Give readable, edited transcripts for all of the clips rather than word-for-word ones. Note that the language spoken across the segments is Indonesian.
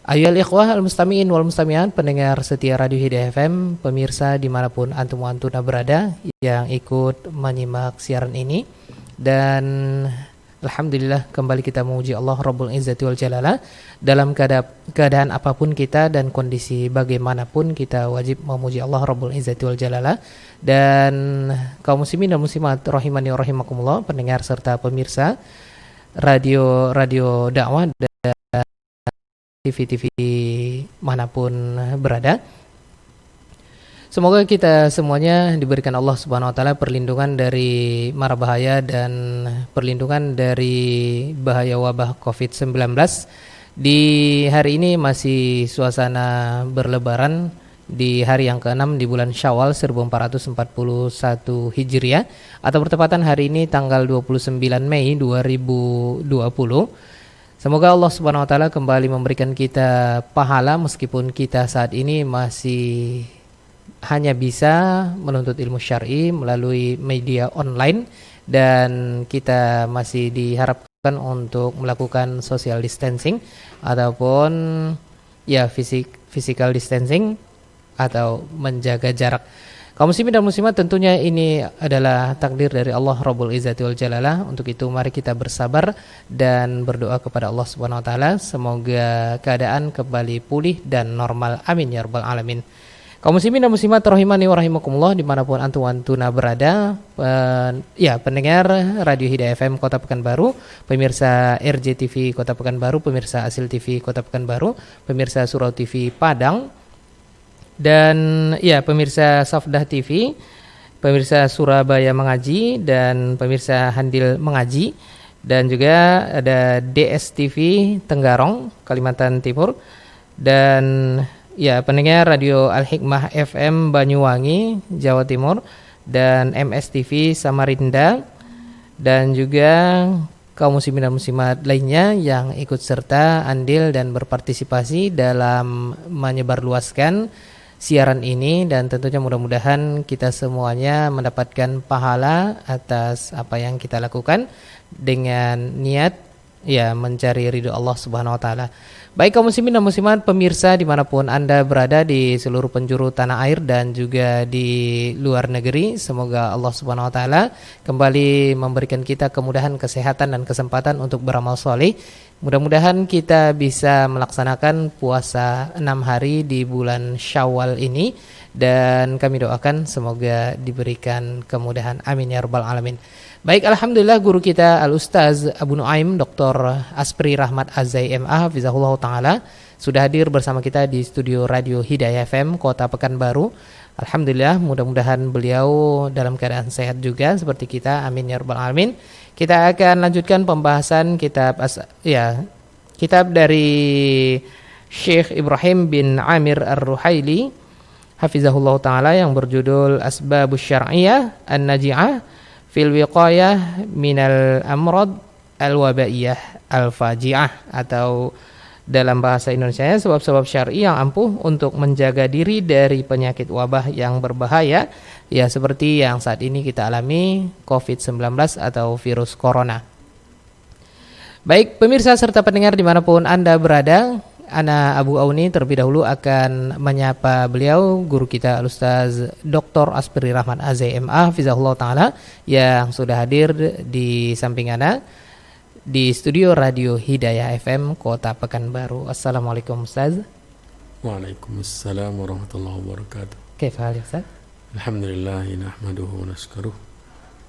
Ayolah ikhwah al-mustami'in wal mustami'at, pendengar setia Radio Hidayah FM, pemirsa dimanapun antum antuna berada yang ikut menyimak siaran ini. Dan alhamdulillah kembali kita memuji Allah Rabbul Izzati wal Jalala. Dalam keadaan apapun kita dan kondisi bagaimanapun, kita wajib memuji Allah Rabbul Izzati wal Jalala. Dan kaum muslimin dan muslimat rahimani wa rahimakumullah, pendengar serta pemirsa radio dakwah dan TV-TV manapun berada. Semoga kita semuanya diberikan Allah Subhanahu wa taala perlindungan dari mara bahaya dan perlindungan dari bahaya wabah Covid-19. Di hari ini masih suasana berlebaran di hari yang ke-6 di bulan Syawal 1441 Hijriah, atau bertepatan hari ini tanggal 29 Mei 2020. Semoga Allah Subhanahu wa taala kembali memberikan kita pahala meskipun kita saat ini masih hanya bisa menuntut ilmu syar'i melalui media online, dan kita masih diharapkan untuk melakukan social distancing ataupun ya physical distancing atau menjaga jarak. Kaum muslimin dan muslimat, tentunya ini adalah takdir dari Allah Rabbul Izzati wal Jalalah. Untuk itu mari kita bersabar dan berdoa kepada Allah Subhanahu wa taala semoga keadaan kembali pulih dan normal. Amin ya rabbal alamin. Kaum muslimin dan muslimat rahimani wa rahimakumullah, dimanapun antum antuna berada, pendengar Radio Hidayah FM Kota Pekanbaru, pemirsa RJTV Kota Pekanbaru, pemirsa Asil TV Kota Pekanbaru, pemirsa Surau TV Padang, dan ya pemirsa Safdah TV, pemirsa Surabaya Mengaji, dan pemirsa Handil Mengaji, dan juga ada DSTV Tenggarong Kalimantan Timur, dan ya pendengar Radio Al-Hikmah FM Banyuwangi Jawa Timur, dan MSTV Samarinda, dan juga kaum muslimin dan muslimat lainnya yang ikut serta andil dan berpartisipasi dalam menyebarluaskan siaran ini. Dan tentunya mudah-mudahan kita semuanya mendapatkan pahala atas apa yang kita lakukan dengan niat ya mencari ridho Allah Subhanahu wa taala. Baik kaum muslimin dan muslimat pemirsa dimanapun Anda berada di seluruh penjuru tanah air dan juga di luar negeri, semoga Allah Subhanahu wa taala kembali memberikan kita kemudahan, kesehatan dan kesempatan untuk beramal soleh. Mudah-mudahan kita bisa melaksanakan puasa 6 hari di bulan Syawal ini, dan kami doakan semoga diberikan kemudahan. Amin ya rabbal alamin. Baik, alhamdulillah guru kita Al-Ustaz Abu Nuaim Dr. Aspri Rahmat Azai MA Hafizahullah Ta'ala sudah hadir bersama kita di studio Radio Hidayah FM Kota Pekanbaru. Alhamdulillah, mudah-mudahan beliau dalam keadaan sehat juga seperti kita. Amin ya rabbal alamin. Kita akan lanjutkan pembahasan kitab dari Syekh Ibrahim bin Amir Ar-Ruhaili Hafizahullah Ta'ala yang berjudul Asbabus Syar'iyyah An-Naji'ah fil wiqayah minal amrad al-wabaiyah al-faji'ah, atau dalam bahasa Indonesianya sebab-sebab syar'i yang ampuh untuk menjaga diri dari penyakit wabah yang berbahaya, ya seperti yang saat ini kita alami COVID-19 atau virus corona. Baik pemirsa serta pendengar dimanapun Anda berada, Ana Abu Auni terlebih dahulu akan menyapa beliau, guru kita Al-Ustaz Dr. Aspri Rahmat Azai MA Hafizahullah Ta'ala yang sudah hadir di samping Ana di studio Radio Hidayah FM Kota Pekanbaru. Assalamualaikum Ustaz. Waalaikumsalam warahmatullahi wabarakatuh. Kaifa hal ya Ustaz? Alhamdulillah nahmaduhu wa nashkuruh.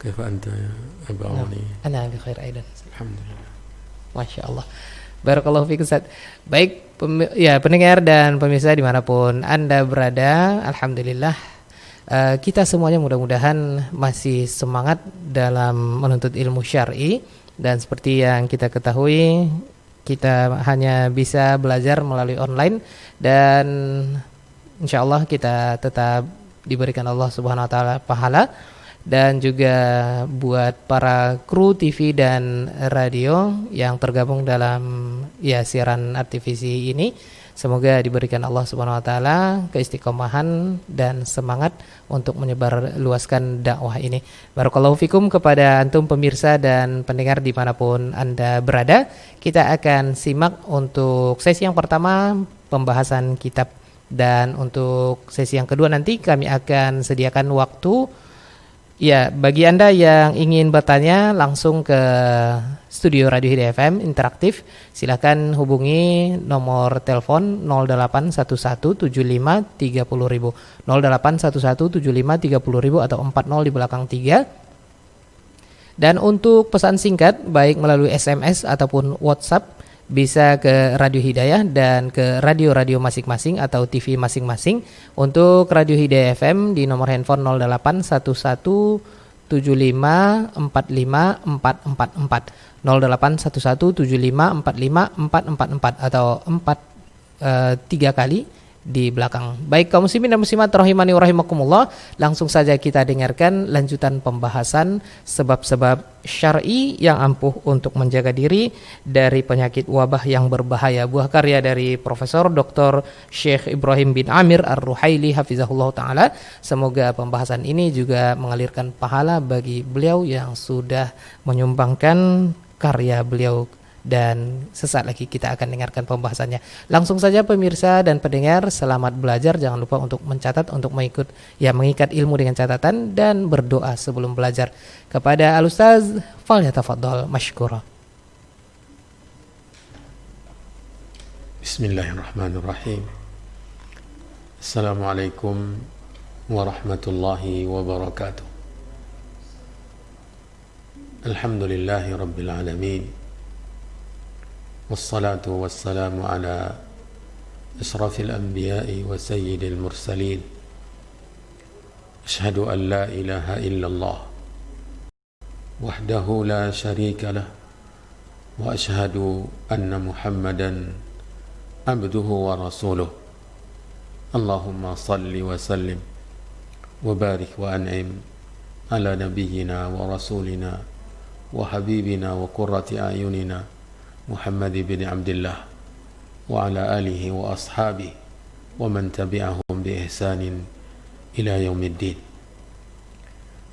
Kaifa anta ya Abu Auni? Ana bi khair aidan. Alhamdulillah. Masya Allah. Barakallahu fiik Ustaz. Baik pendengar dan pemirsa dimanapun Anda berada, alhamdulillah kita semuanya mudah-mudahan masih semangat dalam menuntut ilmu syar'i, dan seperti yang kita ketahui kita hanya bisa belajar melalui online, dan insyaallah kita tetap diberikan Allah Subhanahu wa taala pahala. Dan juga buat para kru TV dan radio yang tergabung dalam siaran RTVC ini, Semoga diberikan Allah Subhanahu wa taala keistiqomahan dan semangat untuk menyebar luaskan dakwah ini. Barakallahu fikum kepada antum pemirsa dan pendengar dimanapun Anda berada. Kita akan simak untuk sesi yang pertama pembahasan kitab, dan untuk sesi yang kedua nanti kami akan sediakan waktu. Ya, bagi Anda yang ingin bertanya langsung ke studio Radio Hidayah FM interaktif, silakan hubungi nomor telepon 08117530.000, 08117530.000 atau 40 di belakang 3. Dan untuk pesan singkat baik melalui SMS ataupun WhatsApp bisa ke Radio Hidayah dan ke radio-radio masing-masing atau TV masing-masing. Untuk Radio Hidayah FM di nomor handphone 081175454444, 081175454444 atau 3 kali di belakang. Baik kaum muslimin dan muslimat rahimani wa rahimakumullah, langsung saja kita dengarkan lanjutan pembahasan sebab-sebab syar'i yang ampuh untuk menjaga diri dari penyakit wabah yang berbahaya. Buah karya dari Profesor Dr. Syekh Ibrahim bin Amir Ar-Ruhaili hafizahullah taala. Semoga pembahasan ini juga mengalirkan pahala bagi beliau yang sudah menyumbangkan karya beliau. Dan sesaat lagi kita akan dengarkan pembahasannya. Langsung saja pemirsa dan pendengar, selamat belajar. Jangan lupa untuk mencatat, untuk mengikat ilmu dengan catatan dan berdoa sebelum belajar. Kepada Al-Ustaz, falyatafaddal mashkura. Bismillahirrahmanirrahim. Assalamualaikum warahmatullahi wabarakatuh. Alhamdulillahi rabbil alamin. والصلاة والسلام على أشرف الأنبياء وسيد المرسلين. أشهد أن لا إله إلا الله وحده لا شريك له، وأشهد أن محمدا عبده ورسوله. اللهم صل وسلم وبارك وأنعم على نبينا ورسولنا وحبيبنا وقرة أعيننا محمد بن عبد الله وعلى آله وأصحابه ومن تبعهم بإحسان إلى يوم الدين.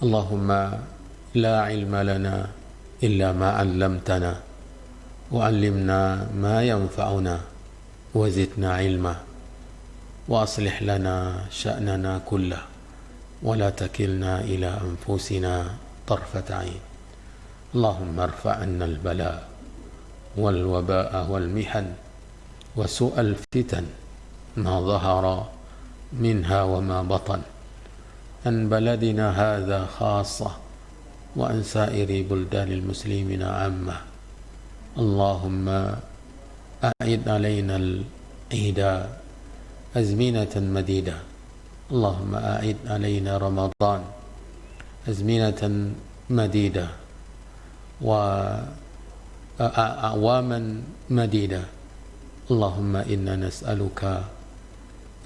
اللهم لا علم لنا إلا ما علمتنا، وعلمنا ما ينفعنا وزدنا علما، وأصلح لنا شأننا كله ولا تكلنا إلى أنفسنا طرفة عين. اللهم ارفع عنا البلاء والوباء والمحن وسوء الفتن ما ظهر منها وما بطن عن بلدنا هذا خاصة وعن سائر بلدان المسلمين عامة. اللهم أعد علينا العيد أزمنة مديدة. اللهم أعد علينا رمضان أزمنة مديدة وأعواما مديدة. اللهم إنا نسألك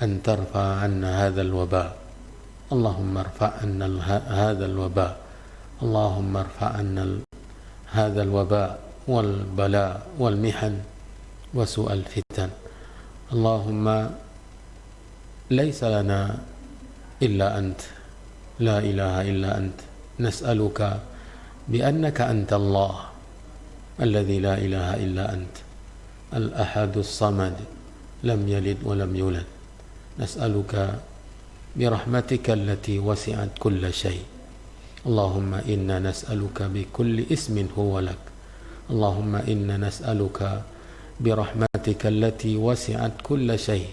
أن ترفع عنا هذا الوباء. اللهم ارفع عنا هذا الوباء. اللهم ارفع عنا هذا الوباء والبلاء والمحن وسوء الفتن. اللهم ليس لنا إلا أنت، لا إله إلا أنت. نسألك بأنك أنت الله الذي لا إله إلا أنت، الأحد الصمد، لم يلد ولم يولد. نسألك برحمتك التي وسعت كل شيء. اللهم إنا نسألك بكل اسم هو لك. اللهم إنا نسألك برحمتك التي وسعت كل شيء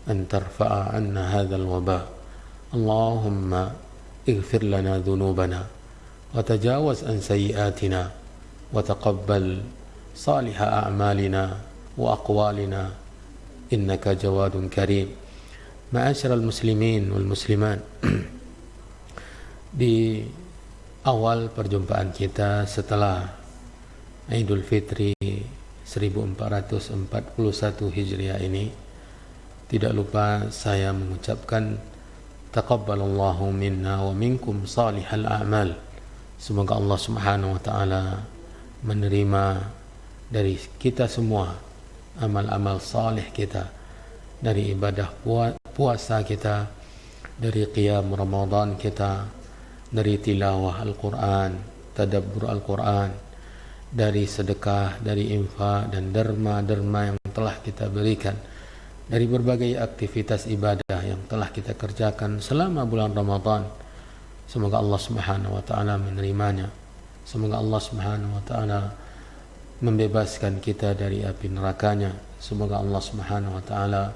أن ترفع عنا هذا الوباء. اللهم اغفر لنا ذنوبنا وتجاوز عن سيئاتنا وتقبل صالح أعمالنا وأقوالنا إنك جواد كريم. معاشر المسلمين والmuslimat, di awal perjumpaan kita setelah Idul Fitri 1441 Hijriah ini, tidak lupa saya mengucapkan taqabbalallahu minna wa minkum salihal a'mal. Semoga Allah Subhanahu wa taala menerima dari kita semua amal-amal saleh kita, dari ibadah puasa kita, dari qiyam Ramadan kita, dari tilawah Al-Quran, tadabbur Al-Quran, dari sedekah, dari infak dan derma-derma yang telah kita berikan, dari berbagai aktivitas ibadah yang telah kita kerjakan selama bulan Ramadan. Semoga Allah Subhanahu wa taala menerimanya. Semoga Allah Subhanahu wa taala membebaskan kita dari api nerakanya. Semoga Allah Subhanahu wa taala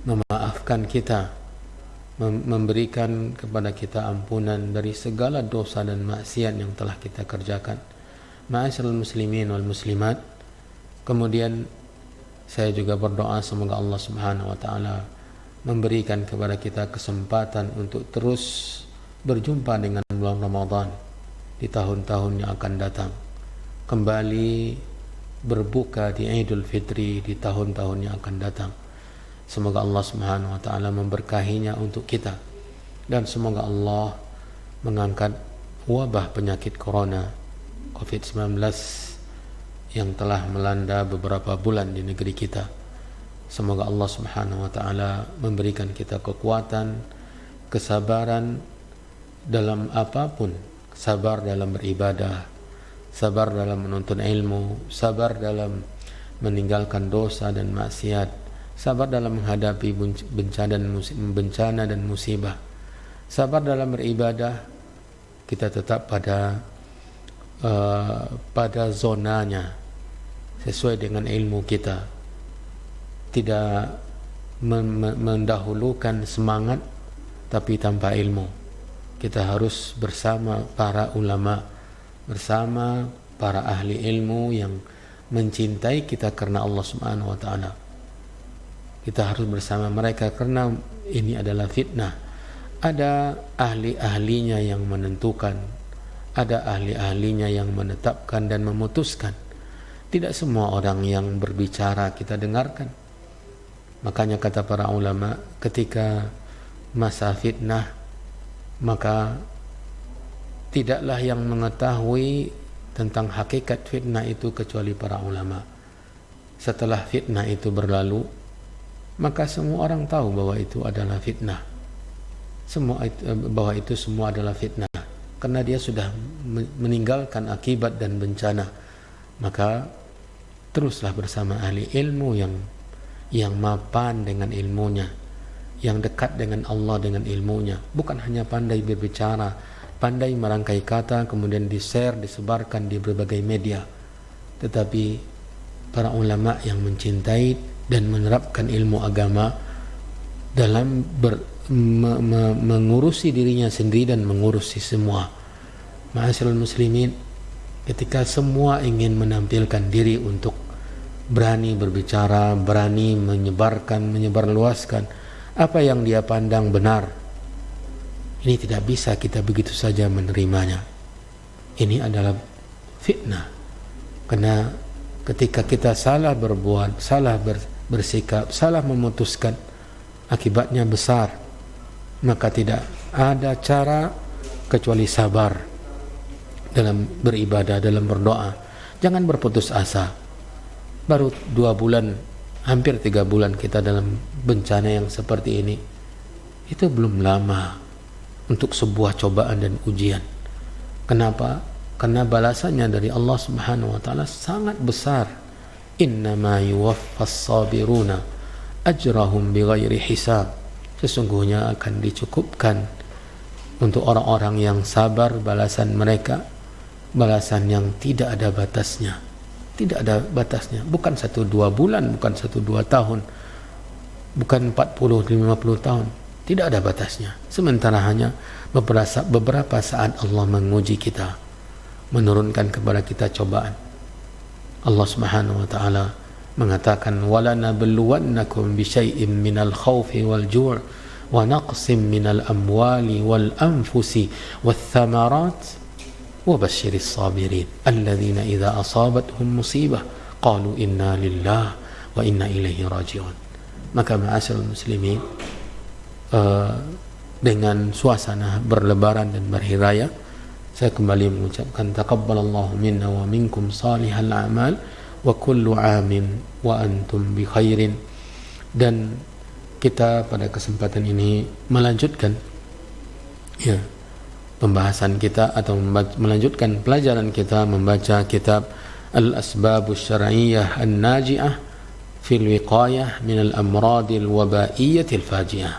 memaafkan kita, memberikan kepada kita ampunan dari segala dosa dan maksiat yang telah kita kerjakan. Ma'asyiral muslimin wal muslimat, kemudian saya juga berdoa semoga Allah Subhanahu wa taala memberikan kepada kita kesempatan untuk terus berjumpa dengan bulan Ramadan di tahun-tahun yang akan datang, kembali berbuka di Idul Fitri di tahun-tahun yang akan datang. Semoga Allah Subhanahu wa taala memberkahinya untuk kita, dan semoga Allah mengangkat wabah penyakit corona COVID-19 yang telah melanda beberapa bulan di negeri kita. Semoga Allah Subhanahu wa taala memberikan kita kekuatan, kesabaran dalam apapun, sabar dalam beribadah, sabar dalam menuntut ilmu, sabar dalam meninggalkan dosa dan maksiat, sabar dalam menghadapi bencana dan musibah, sabar dalam beribadah. Kita tetap pada zonanya sesuai dengan ilmu kita, tidak mendahulukan semangat tapi tanpa ilmu. Kita harus bersama para ulama, bersama para ahli ilmu yang mencintai kita karena Allah Subhanahu wa taala. Kita harus bersama mereka karena ini adalah fitnah. Ada ahli-ahlinya yang menentukan, ada ahli-ahlinya yang menetapkan dan memutuskan. Tidak semua orang yang berbicara kita dengarkan. Makanya kata para ulama, ketika masa fitnah, maka tidaklah yang mengetahui tentang hakikat fitnah itu kecuali para ulama. Setelah fitnah itu berlalu, maka semua orang tahu bahwa itu adalah fitnah. Bahwa itu semua adalah fitnah, karena dia sudah meninggalkan akibat dan bencana. Maka teruslah bersama ahli ilmu yang mapan dengan ilmunya, yang dekat dengan Allah dengan ilmunya, bukan hanya pandai berbicara, pandai merangkai kata kemudian di-share, disebarkan di berbagai media, tetapi para ulama yang mencintai dan menerapkan ilmu agama dalam mengurusi dirinya sendiri dan mengurusi semua. Ma'asyiral muslimin, ketika semua ingin menampilkan diri untuk berani berbicara, berani menyebarluaskan apa yang dia pandang benar, ini tidak bisa kita begitu saja menerimanya. Ini adalah fitnah, karena ketika kita salah berbuat, salah bersikap, salah memutuskan, akibatnya besar. Maka tidak ada cara kecuali sabar dalam beribadah, dalam berdoa. Jangan berputus asa. Baru 2 bulan, hampir 3 bulan kita dalam bencana yang seperti ini. Itu belum lama untuk sebuah cobaan dan ujian. Kenapa? Karena balasannya dari Allah Subhanahu wa taala sangat besar. Innama yuwaffas sabiruna ajrahum bighairi hisab. Sesungguhnya akan dicukupkan untuk orang-orang yang sabar balasan mereka, balasan yang tidak ada batasnya. Tidak ada batasnya, bukan 1-2 bulan, bukan 1-2 tahun, bukan 40-50 tahun, tidak ada batasnya. Sementara hanya beberapa saat Allah menguji kita, menurunkan kepada kita cobaan. Allah Subhanahu wa taala mengatakan, walanabluwannakum bisyai'im minal khawfi wal ju' wa naqsim minal amwali wal anfusi wath thamarat wa basyiris sabirin alladzina idza asabatuhum musibah qalu inna lillahi wa inna ilaihi raji'un. Maka ma'asyiral muslimin, dengan suasana berlebaran dan berhari raya, saya kembali mengucapkan taqabbalallahu minna wa minkum salihal a'mal wa kullu amin wa antum bi khairin. Dan kita pada kesempatan ini melanjutkan ya pembahasan kita atau melanjutkan pelajaran kita membaca kitab Al-Asbabus Syar'iyyah An-Naji'ah fil Wiqayah min al-Amradil Wabaiyatil Faji'ah,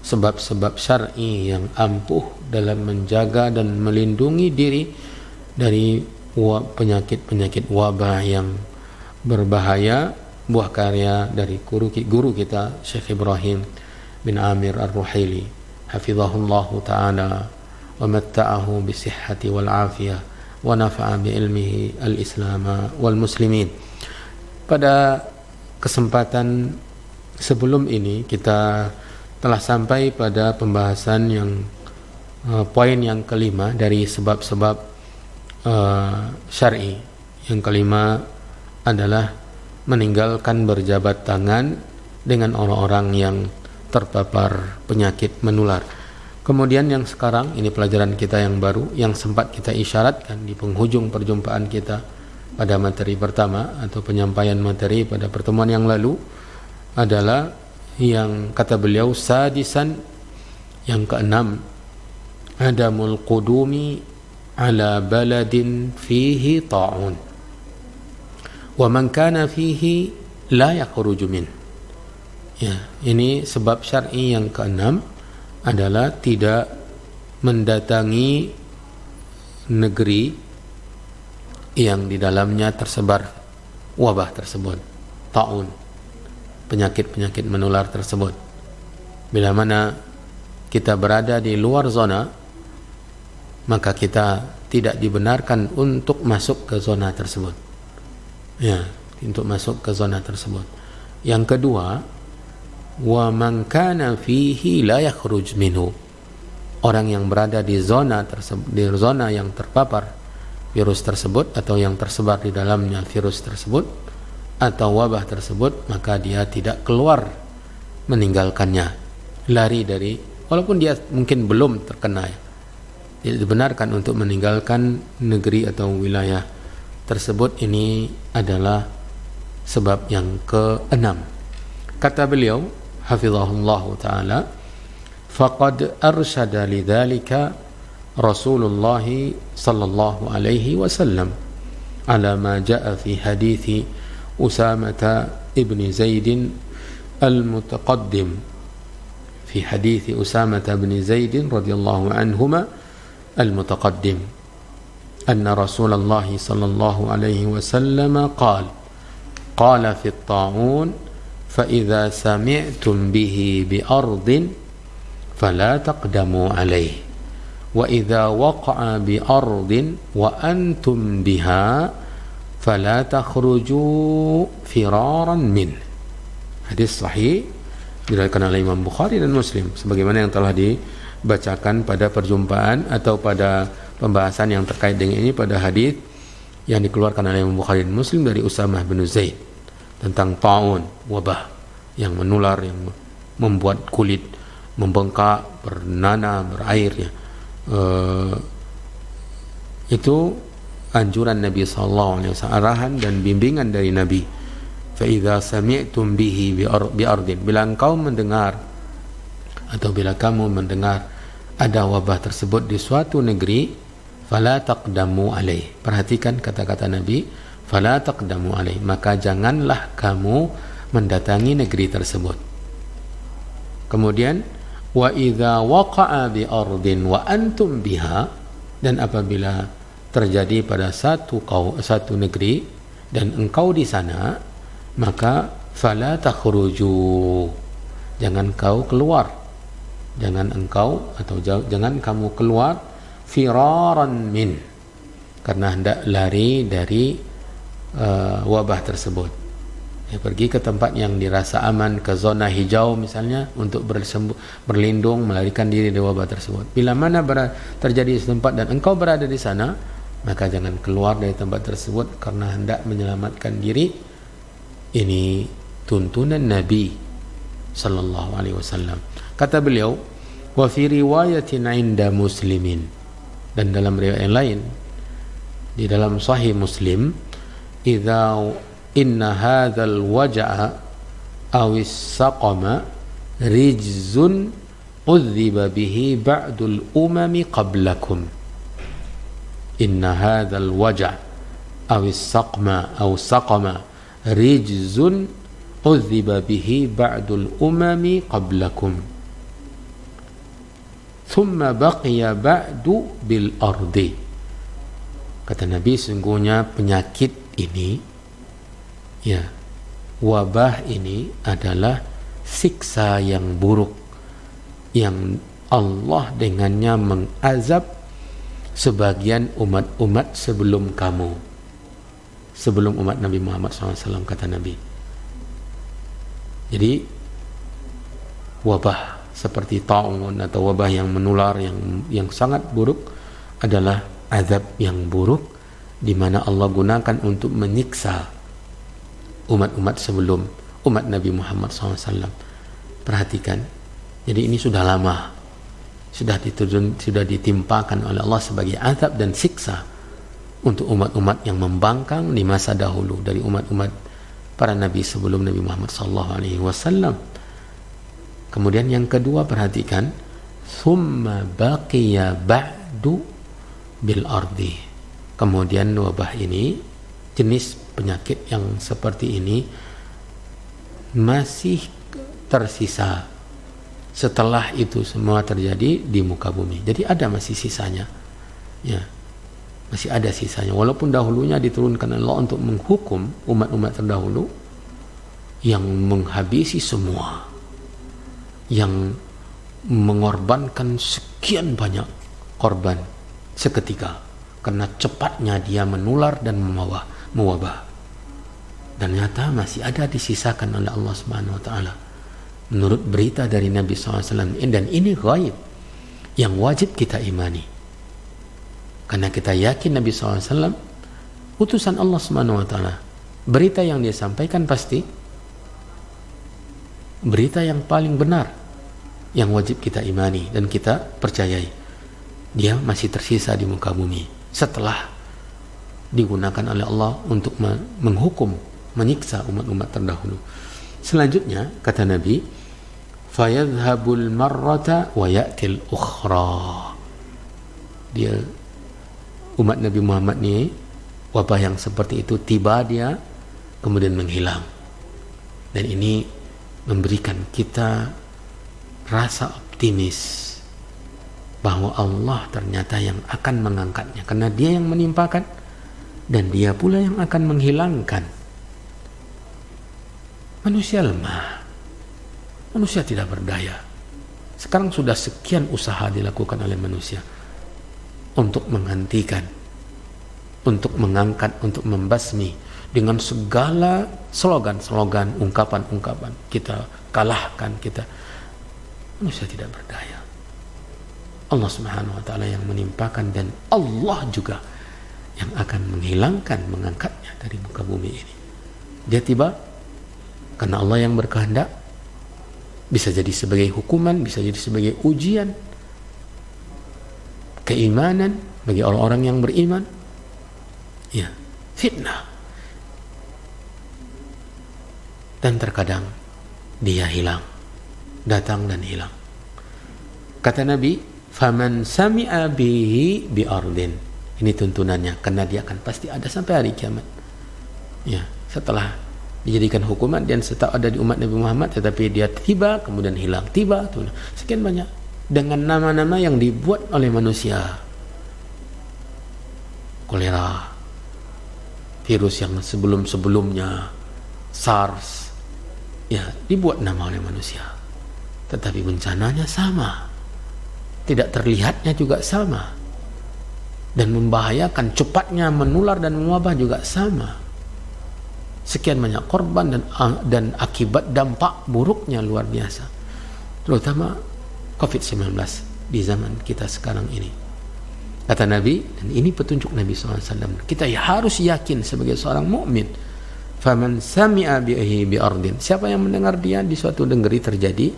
sebab-sebab syar'i yang ampuh dalam menjaga dan melindungi diri dari penyakit-penyakit wabah yang berbahaya. Buah karya dari guru kita Syekh Ibrahim bin Amir Ar-Ruhaili hafizahullahu ta'ala wa matta'ahu bisihhati wal afiyah wa nafa'a bi ilmihi al-islam wal muslimin. Pada kesempatan sebelum ini kita telah sampai pada pembahasan yang poin yang kelima dari sebab-sebab syar'i. Yang kelima adalah meninggalkan berjabat tangan dengan orang-orang yang terpapar penyakit menular. Kemudian yang sekarang ini pelajaran kita yang baru yang sempat kita isyaratkan di penghujung perjumpaan kita pada materi pertama atau penyampaian materi pada pertemuan yang lalu adalah yang kata beliau sadisan, yang keenam, adamul qudumi ala baladin fihi ta'un wa man kana fihi la yakhruju min. Ya, ini sebab syar'i yang keenam adalah tidak mendatangi negeri yang di dalamnya tersebar wabah tersebut, ta'un, penyakit-penyakit menular tersebut. Bila mana kita berada di luar zona, maka kita tidak dibenarkan untuk masuk ke zona tersebut. Ya, untuk masuk ke zona tersebut. Yang kedua, wa man kana fihi la yakhruj minhu. Orang yang berada di zona tersebut, di zona yang terpapar virus tersebut atau yang tersebar di dalamnya virus tersebut atau wabah tersebut, maka dia tidak keluar meninggalkannya, lari dari, walaupun dia mungkin belum terkena, tidak dibenarkan untuk meninggalkan negeri atau wilayah tersebut. Ini adalah sebab yang keenam. Kata beliau hafizahullah ta'ala, faqad arsyada lidzalika Rasulullah sallallahu alaihi wasallam ala ma jaa fi hadithi Usamah ibn Zaid al-mutaqaddim, fi hadithi Usamah ibn Zaid radhiyallahu anhuma al-mutaqaddim, أن رسول الله صلى الله عليه وسلم قال في الطاعون فإذا سمعتم به بأرض فلا تقدموا عليه وإذا وقع بأرض وأنتم بها فلا تخرجوا فرارا منه. Hadis sahih diriwayatkan oleh Imam Bukhari dan Muslim sebagaimana yang telah dibacakan pada perjumpaan atau pada pembahasan yang terkait dengan ini pada hadis yang dikeluarkan oleh Imam Bukhari dan Muslim dari Usamah bin Zaid tentang ta'un, wabah yang menular yang membuat kulit membengkak, bernanah, berair ya. Itu anjuran Nabi sallallahu alaihi wasallam, arahan dan bimbingan dari Nabi. Fa idza sami'tum bihi bi ardin, bila engkau mendengar atau bila kamu mendengar ada wabah tersebut di suatu negeri, fala taqdamu alaih. Perhatikan kata-kata Nabi, fala taqdamu alaih, maka janganlah kamu mendatangi negeri tersebut. Kemudian wa idza waqa'a bi ardin wa antum biha, dan apabila terjadi pada satu negeri dan engkau di sana, maka fala takhruju, jangan kau keluar, jangan kamu keluar firaran min, karena hendak lari dari wabah tersebut. Pergi ke tempat yang dirasa aman, ke zona hijau misalnya, untuk berlindung, melarikan diri dari wabah tersebut. Bila mana terjadi di tempat dan engkau berada di sana, maka jangan keluar dari tempat tersebut karena hendak menyelamatkan diri. Ini tuntunan Nabi sallallahu alaihi wasallam. Kata beliau, wa fi riwayatin 'inda Muslimin, dan dalam riwayat yang lain di dalam Sahih Muslim, idza inna hadzal waj'a awis saqama rijzun udhiba bihi ba'dul umami qablakum. Inna hadzal waja' awis saqma aw saqama rijzun udhiba bihi ba'dul umami qablakum. Thumma baqiya ba'du bil ardi. Kata Nabi, sungguhnya penyakit ini, ya, wabah ini adalah siksa yang buruk yang Allah dengannya mengazab sebagian umat-umat sebelum kamu, sebelum umat Nabi Muhammad SAW, kata Nabi. Jadi wabah seperti ta'un atau wabah yang menular yang sangat buruk adalah azab yang buruk di mana Allah gunakan untuk menyiksa umat-umat sebelum umat Nabi Muhammad SAW. Perhatikan, jadi ini sudah lama, sudah ditimpakan oleh Allah sebagai azab dan siksa untuk umat-umat yang membangkang di masa dahulu dari umat-umat para nabi sebelum Nabi Muhammad SAW. Kemudian yang kedua, perhatikan, summa baqiya ba'du bil ardi. Kemudian wabah ini, jenis penyakit yang seperti ini masih tersisa setelah itu semua terjadi di muka bumi. Jadi ada masih sisanya, ya, masih ada sisanya. Walaupun dahulunya diturunkan Allah untuk menghukum umat-umat terdahulu yang menghabisi semua, yang mengorbankan sekian banyak korban seketika karena cepatnya dia menular dan mewabah. Dan nyata masih ada disisakan oleh Allah Subhanahu wa taala menurut berita dari Nabi SAW, dan ini ghaib yang wajib kita imani karena kita yakin Nabi SAW utusan Allah Subhanahu wa taala. Berita yang dia sampaikan pasti berita yang paling benar yang wajib kita imani dan kita percayai. Dia masih tersisa di muka bumi setelah digunakan oleh Allah untuk menghukum, menyiksa umat-umat terdahulu. Selanjutnya kata Nabi, fayadhhabul marrata wa ya'til ukhra. Dia, umat Nabi Muhammad ni, wabah yang seperti itu tiba dia kemudian menghilang. Dan ini memberikan kita rasa optimis bahwa Allah ternyata yang akan mengangkatnya, karena dia yang menimpakan dan dia pula yang akan menghilangkan. Manusia lemah, manusia tidak berdaya. Sekarang sudah sekian usaha dilakukan oleh manusia untuk menghentikan, untuk mengangkat, untuk membasmi dengan segala slogan-slogan, ungkapan-ungkapan. Kita kalahkan, kita. Manusia tidak berdaya. Allah Subhanahu wa taala yang menimpakan, dan Allah juga yang akan menghilangkan, mengangkatnya dari muka bumi ini. Dia tiba karena Allah yang berkehendak, bisa jadi sebagai hukuman, bisa jadi sebagai ujian keimanan bagi orang-orang yang beriman, ya, fitnah. Dan terkadang dia hilang, datang dan hilang. Kata Nabi, faman sami'a bihi bi ardin. Ini tuntunannya, karena dia akan pasti ada sampai hari kiamat. Ya, setelah dijadikan hukuman dan setelah ada di umat Nabi Muhammad, tetapi dia tiba kemudian hilang, tiba, sekian banyak dengan nama-nama yang dibuat oleh manusia. Kolera, virus yang sebelum-sebelumnya, SARS, ya, dibuat nama oleh manusia. Tetapi bencananya sama, tidak terlihatnya juga sama, dan membahayakan, cepatnya menular dan mewabah juga sama. Sekian banyak korban dan akibat dampak buruknya luar biasa, terutama COVID-19 di zaman kita sekarang ini. Kata Nabi, dan ini petunjuk Nabi SAW, kita harus yakin sebagai seorang mukmin, faman sami'a bihi bi ardin, siapa yang mendengar dia di suatu negeri terjadi,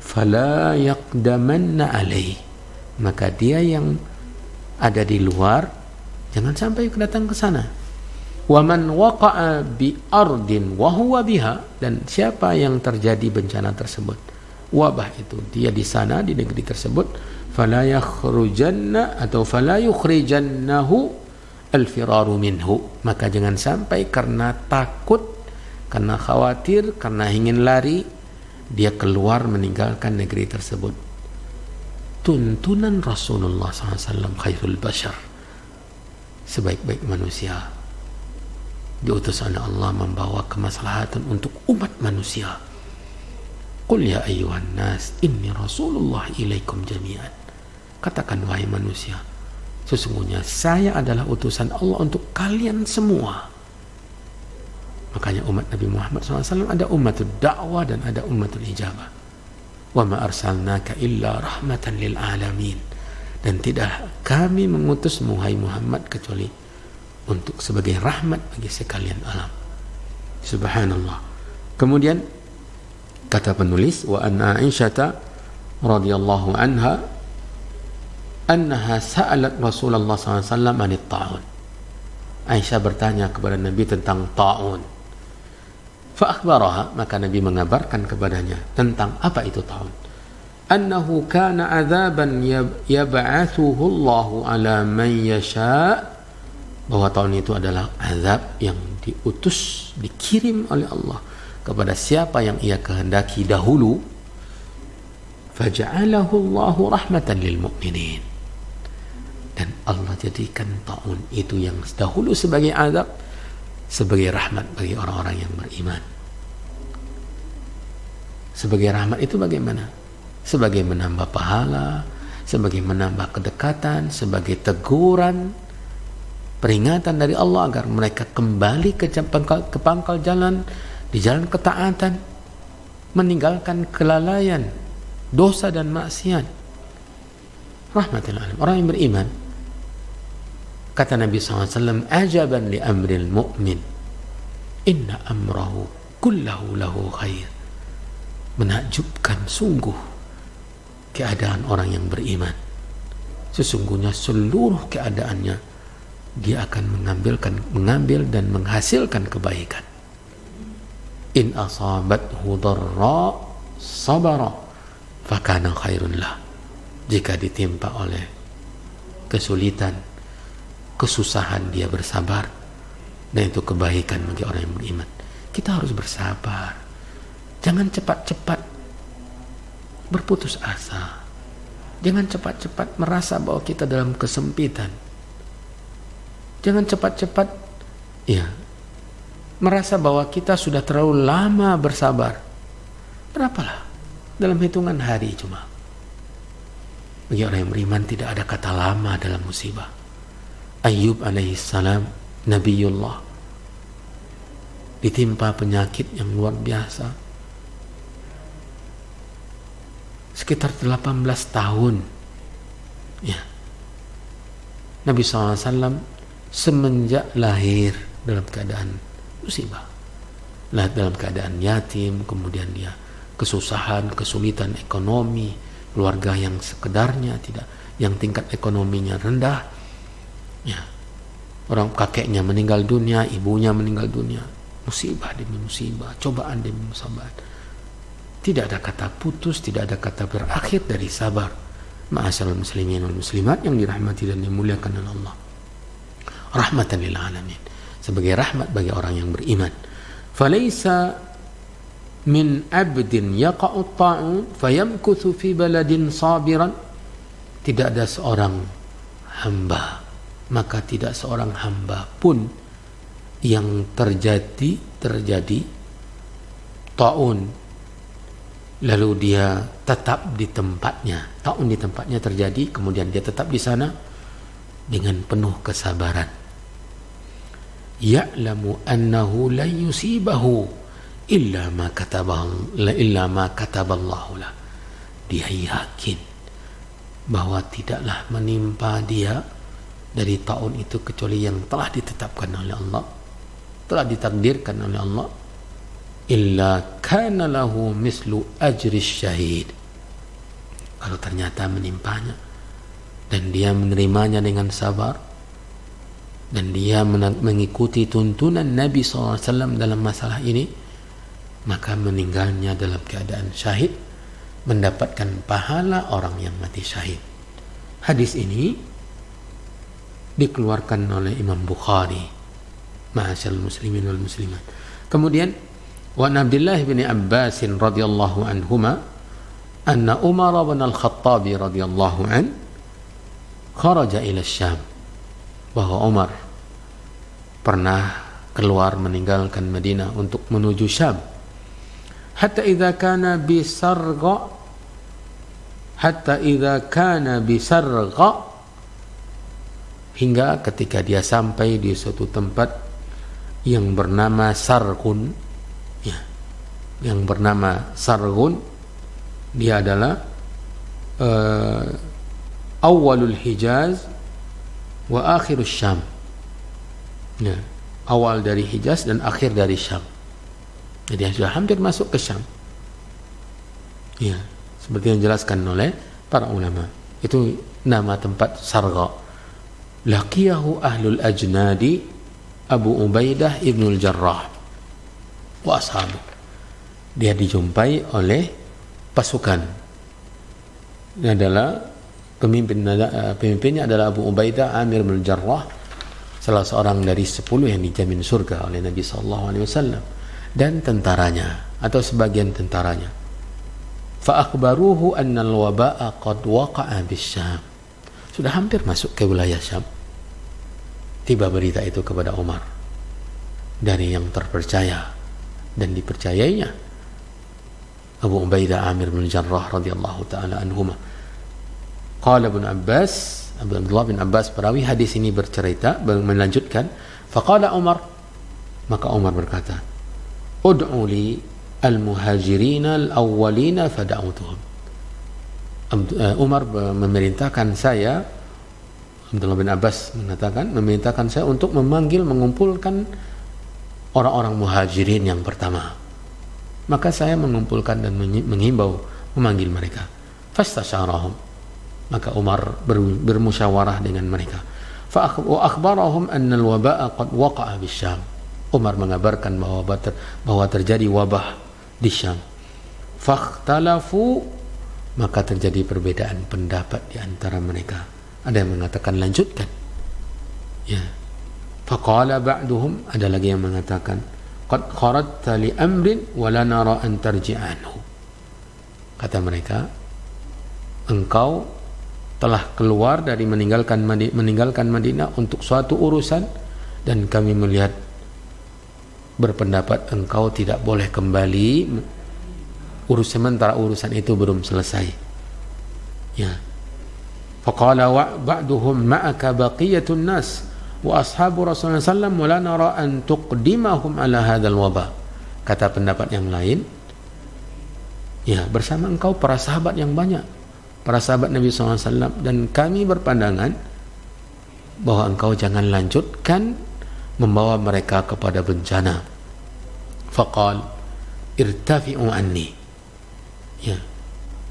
fala yaqdamanna alaih, maka dia yang ada di luar jangan sampai datang ke sana. Wa man waqa'a bi ardin wa huwa biha, dan siapa yang terjadi bencana tersebut, wabah itu, dia di sana di negeri tersebut, fala yakhrujanna atau fala yukhrijannahu al-firaru minhu, maka jangan sampai karena takut, karena khawatir, karena ingin lari, dia keluar meninggalkan negeri tersebut. Tuntunan Rasulullah SAW khairul bashar, sebaik-baik manusia, diutus oleh Allah membawa kemaslahatan untuk umat manusia. Qul ya ayyuhan nas inni rasulullah ilaikum jami'an, katakan wahai manusia, sesungguhnya saya adalah utusan Allah untuk kalian semua. Makanya umat Nabi Muhammad SAW ada ummatul da'wah dan ada ummatul ijabah. Wa ma arsalnaka illa rahmatan lil alamin, dan tidak kami mengutus Muhammad Muhammad kecuali untuk sebagai rahmat bagi sekalian alam. Subhanallah. Kemudian kata penulis, wa anna Aisyah radhiyallahu anha annaha sa'alat Rasulullah SAW anit ta'un. Aisyah bertanya kepada Nabi tentang ta'un. Fa akhbaraha, maka Nabi mengabarkan kepadanya tentang apa itu ta'un. Annahu kana adzaban yab'athuhu Allahu ala man yasha', bahwa tahun itu adalah azab yang diutus, dikirim oleh Allah kepada siapa yang ia kehendaki dahulu. Faja'alahu Allahu rahmatan lil mu'minin, dan Allah jadikan ta'un itu yang dahulu sebagai azab sebagai rahmat bagi orang-orang yang beriman. Sebagai rahmat itu bagaimana? Sebagai menambah pahala, sebagai menambah kedekatan, sebagai teguran, peringatan dari Allah agar mereka kembali ke pangkal jalan, di jalan ketaatan, meninggalkan kelalaian, dosa dan maksiat. Rahmatul alamin, orang yang beriman. Kata Nabi SAW, ajaban li amril mu'min, inna amrahu kullahu lahu khair. Menakjubkan sungguh keadaan orang yang beriman, sesungguhnya seluruh keadaannya dia akan mengambil dan menghasilkan kebaikan. In asabathu dharra sabara fakana khairun lah. Jika ditimpa oleh kesulitan, kesusahan, dia bersabar, dan itu kebaikan bagi orang yang beriman. Kita harus bersabar, jangan cepat-cepat berputus asa, jangan cepat-cepat merasa bahwa kita dalam kesempitan, jangan cepat-cepat merasa bahwa kita sudah terlalu lama bersabar. Berapalah? Dalam hitungan hari cuma. Bagi orang yang beriman tidak ada kata lama dalam musibah. Ayyub alaihissalam, Nabiullah, ditimpa penyakit yang luar biasa. Sekitar 18 tahun. Ya. Nabi SAW semenjak lahir dalam keadaan musibah, dalam keadaan yatim, kemudian dia kesusahan, kesulitan ekonomi, keluarga yang sekedarnya tidak, yang tingkat ekonominya rendah, ya, orang kakeknya meninggal dunia, ibunya meninggal dunia, musibah demi musibah, cobaan demi musibah. Tidak ada kata putus, tidak ada kata berakhir dari sabar. Ma'asyiral muslimin wal muslimat yang dirahmati dan dimuliakan oleh Allah, rahmatan lil alamin, sebagai rahmat bagi orang yang beriman. Falaisa min abdin yaqa'u ta'un fayamkuthu fi baladin sabiran, tidak ada seorang hamba, maka tidak seorang hamba pun yang terjadi ta'un lalu dia tetap di tempatnya, ta'un di tempatnya terjadi, kemudian dia tetap di sana dengan penuh kesabaran. Ya'lamu annahu la yusibahu illa ma kataballahu lah. Dia yakin bahwa tidaklah menimpa dia dari ta'un itu kecuali yang telah ditetapkan oleh Allah, telah ditakdirkan oleh Allah. Illa kana lahu mislu ajri syahid. Kalau ternyata menimpanya dan dia menerimanya dengan sabar, dan dia mengikuti tuntunan Nabi SAW dalam masalah ini, maka meninggalnya dalam keadaan syahid mendapatkan pahala orang yang mati syahid. Hadis ini dikeluarkan oleh Imam Bukhari. Ma'asyiral muslimin wal muslimat. Kemudian wa Abdullah bin Abbas radhiyallahu anhuma anna Umar bin Al-Khattab radhiyallahu an kharaja ila Syam, bahwa Umar pernah keluar meninggalkan Madinah untuk menuju Syam. Hatta idza kana bisarqa, hingga ketika dia sampai di suatu tempat yang bernama Sargun, ya, yang bernama Sargun, dia adalah awalul Hijaz wa akhirus Syam, ya, awal dari Hijaz dan akhir dari Syam. Jadi sudah hampir masuk ke Syam, ya, seperti yang dijelaskan oleh para ulama. Itu nama tempat Sarqa. Laqiyahu ahlul ajnadi Abu Ubaidah ibnul Jarrah wa ashabu. Dia dijumpai oleh pasukan. Ini adalah pemimpinnya adalah Abu Ubaidah Amir bin Jarrah, salah seorang dari 10 yang dijamin surga oleh Nabi SAW, dan tentaranya atau sebagian tentaranya. Fa akhbaruhu anna al-waba'a qad waqa'a bis-Syam. Sudah hampir masuk ke wilayah Syam. Tiba berita itu kepada Umar dari yang terpercaya dan dipercayainya, Abu Ubaidah Amir bin Jarrah radhiyallahu taala anhuma. Qala Ibn Abbas, Abdullah bin Abbas perawi hadis ini bercerita, melanjutkan, faqala Umar, maka Umar berkata, ud'u li al-muhajirina al-awwalina fada'utuhum. Umar memerintahkan saya, Abdullah bin Abbas mengatakan, memerintahkan saya untuk mengumpulkan orang-orang muhajirin yang pertama. Maka saya mengumpulkan dan menghimbau memanggil mereka. Fastasyarahum, maka Umar bermusyawarah dengan mereka. Fa akhbarahum anna al-waba'a qad waqa'a bis-Syam. Umar mengabarkan bahwa terjadi wabah di Syam. Fakhtalafu, maka terjadi perbedaan pendapat di antara mereka. Ada yang mengatakan lanjutkan, ya. Faqala ba'duhum, ada lagi yang mengatakan qad kharadta li amrin wa la nara an tarji'anhu. Kata mereka, engkau telah keluar dari meninggalkan Madinah untuk suatu urusan, dan kami melihat berpendapat engkau tidak boleh kembali, sementara urusan itu belum selesai, ya. Faqala ba'duhum ma'aka baqiyatun nas wa ashabu Rasulullah sallallahu alaihi wasallam wa la nara an tuqdimahum ala hadzal waba. Kata pendapat yang lain, ya, bersama engkau para sahabat yang banyak, para sahabat Nabi SAW, dan kami berpandangan bahwa engkau jangan lanjutkan membawa mereka kepada bencana. Faqal irtafi'u anni, ya.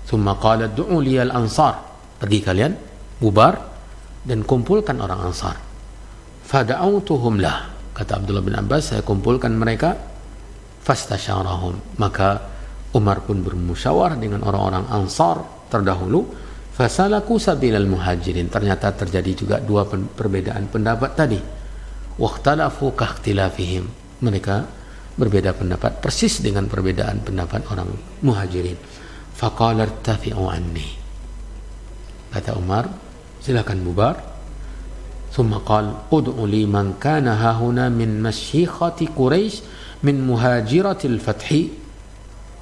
Thumma qala du'u liyal ansar, pergi kalian, bubar dan kumpulkan orang Ansar. Fada'autuhum lah, kata Abdullah bin Abbas, saya kumpulkan mereka. Fastasyarahum, maka Umar pun bermusyawarah dengan orang-orang Ansar terdahulu. Fasalaku sabilal muhajirin, ternyata terjadi juga dua perbedaan pendapat tadi. Wakhtalafu kakhtilafihim, mereka berbeda pendapat persis dengan perbedaan pendapat orang muhajirin. Faqala irtafi'u anni, kata Umar, silakan bubar. Thumma qala ud'u li man kana hahuna min masyikhati Quraisy min muhajiratil fathi,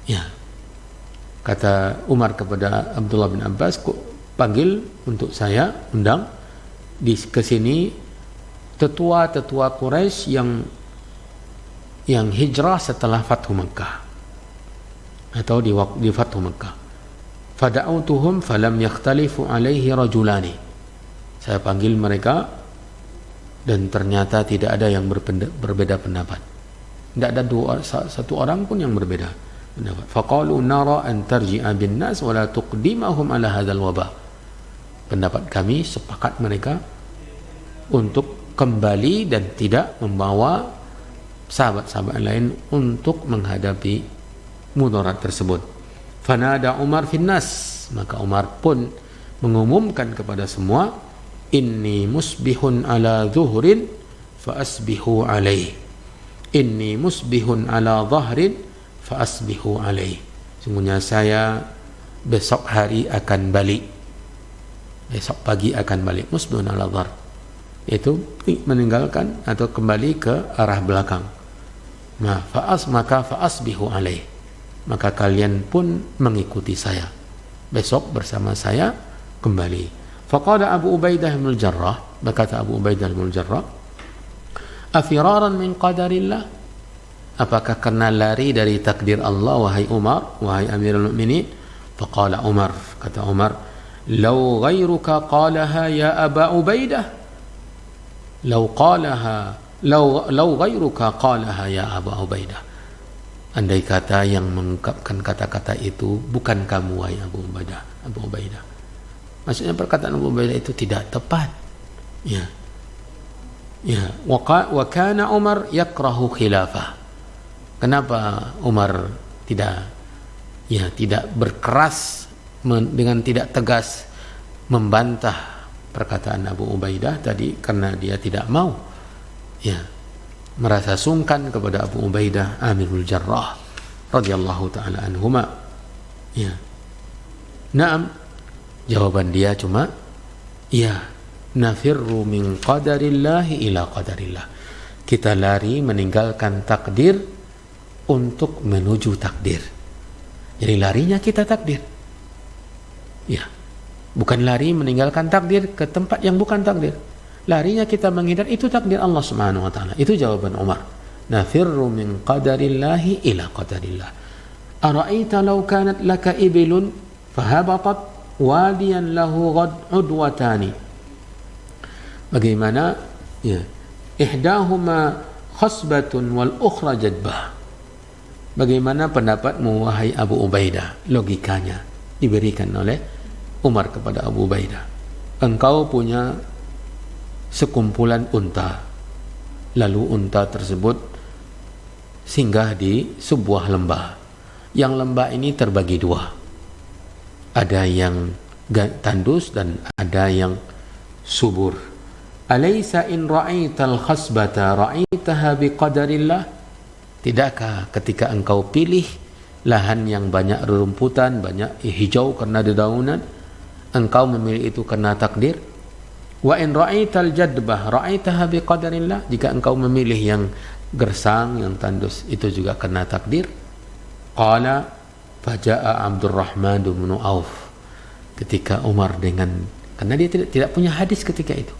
ya. Kata Umar kepada Abdullah bin Abbas, panggil untuk saya, undang ke sini tetua-tetua Quraisy yang hijrah setelah Fathu Makkah atau di Fathu Makkah. Fada'autuhum falam yakhtalifu alaihi rajulani, saya panggil mereka dan ternyata tidak ada yang berbeda pendapat, tidak ada satu orang pun yang berbeda pendapat. Faqalu nara an tarji'a bin nas wa la tuqdimahum ala hadzal wabah. Pendapat kami, sepakat mereka untuk kembali dan tidak membawa sahabat-sahabat lain untuk menghadapi mudarat tersebut. Fanada Umar finnas, maka Umar pun mengumumkan kepada semua, inni musbihun ala zuhrin fa asbihu alaih, inni musbihun ala zahrin fa asbihu alaih. Sungguhnya saya besok hari akan balik, besok pagi akan balik. Musbihun ala zahr itu meninggalkan atau kembali ke arah belakang. Maka fa asbihu alaih, maka kalian pun mengikuti saya, besok bersama saya kembali. Faqala Abu Ubaidah bin Jarrah, berkata Abu Ubaidah bin Jarrah, afiraran min qadarillah, apakah karena lari dari takdir Allah wahai Umar, wahai Amirul Mukminin? Faqala Umar, kata Umar, law ghairuka qalaha ya Aba Ubaidah, law ghairuka qalaha ya Aba Ubaidah, andai kata yang mengungkapkan kata-kata itu bukan kamu wahai Abu Ubaidah. Maksudnya perkataan Abu Ubaidah itu tidak tepat. Ya. Wa kana Umar yakrahu khilafah. Kenapa Umar tidak berkeras dengan tidak tegas membantah perkataan Abu Ubaidah tadi? Karena dia tidak mau merasa sungkan kepada Abu Ubaidah Amirul Jarrah radhiyallahu taala anhuma. Naam, jawaban dia cuma nafirru min qadarillahi ila qadarillah. Kita lari meninggalkan takdir untuk menuju takdir. Jadi larinya kita takdir. Bukan lari meninggalkan takdir ke tempat yang bukan takdir. Larinya kita menghindar, itu takdir Allah Subhanahu wa taala. Itu jawaban Umar. Nafirru min qadarillahi ila qadarillah. Ara'aita law kanat laka ibilun fahabatat wadiyan lahu udwatani. Bagaimana ihdahuma khasbatun wal ukhra jadbah. Bagaimana pendapatmu wahai Abu Ubaidah? Logikanya diberikan oleh Umar kepada Abu Ubaidah. Engkau punya sekumpulan unta, lalu unta tersebut singgah di sebuah lembah. Yang lembah ini terbagi dua, ada yang tandus dan ada yang subur. Alaysa in ra'aital khasbata ra'aitaha biqadarillah? Tidakkah ketika engkau pilih lahan yang banyak rerumputan, banyak hijau karena dedaunan, engkau memilih itu karena takdir? Wa in ra'aital jadbah ra'aitaha biqadarillah? Jika engkau memilih yang gersang, yang tandus, itu juga karena takdir? Qala faja'a Abdurrahman bin Auf. Ketika Umar karena dia tidak punya hadis ketika itu,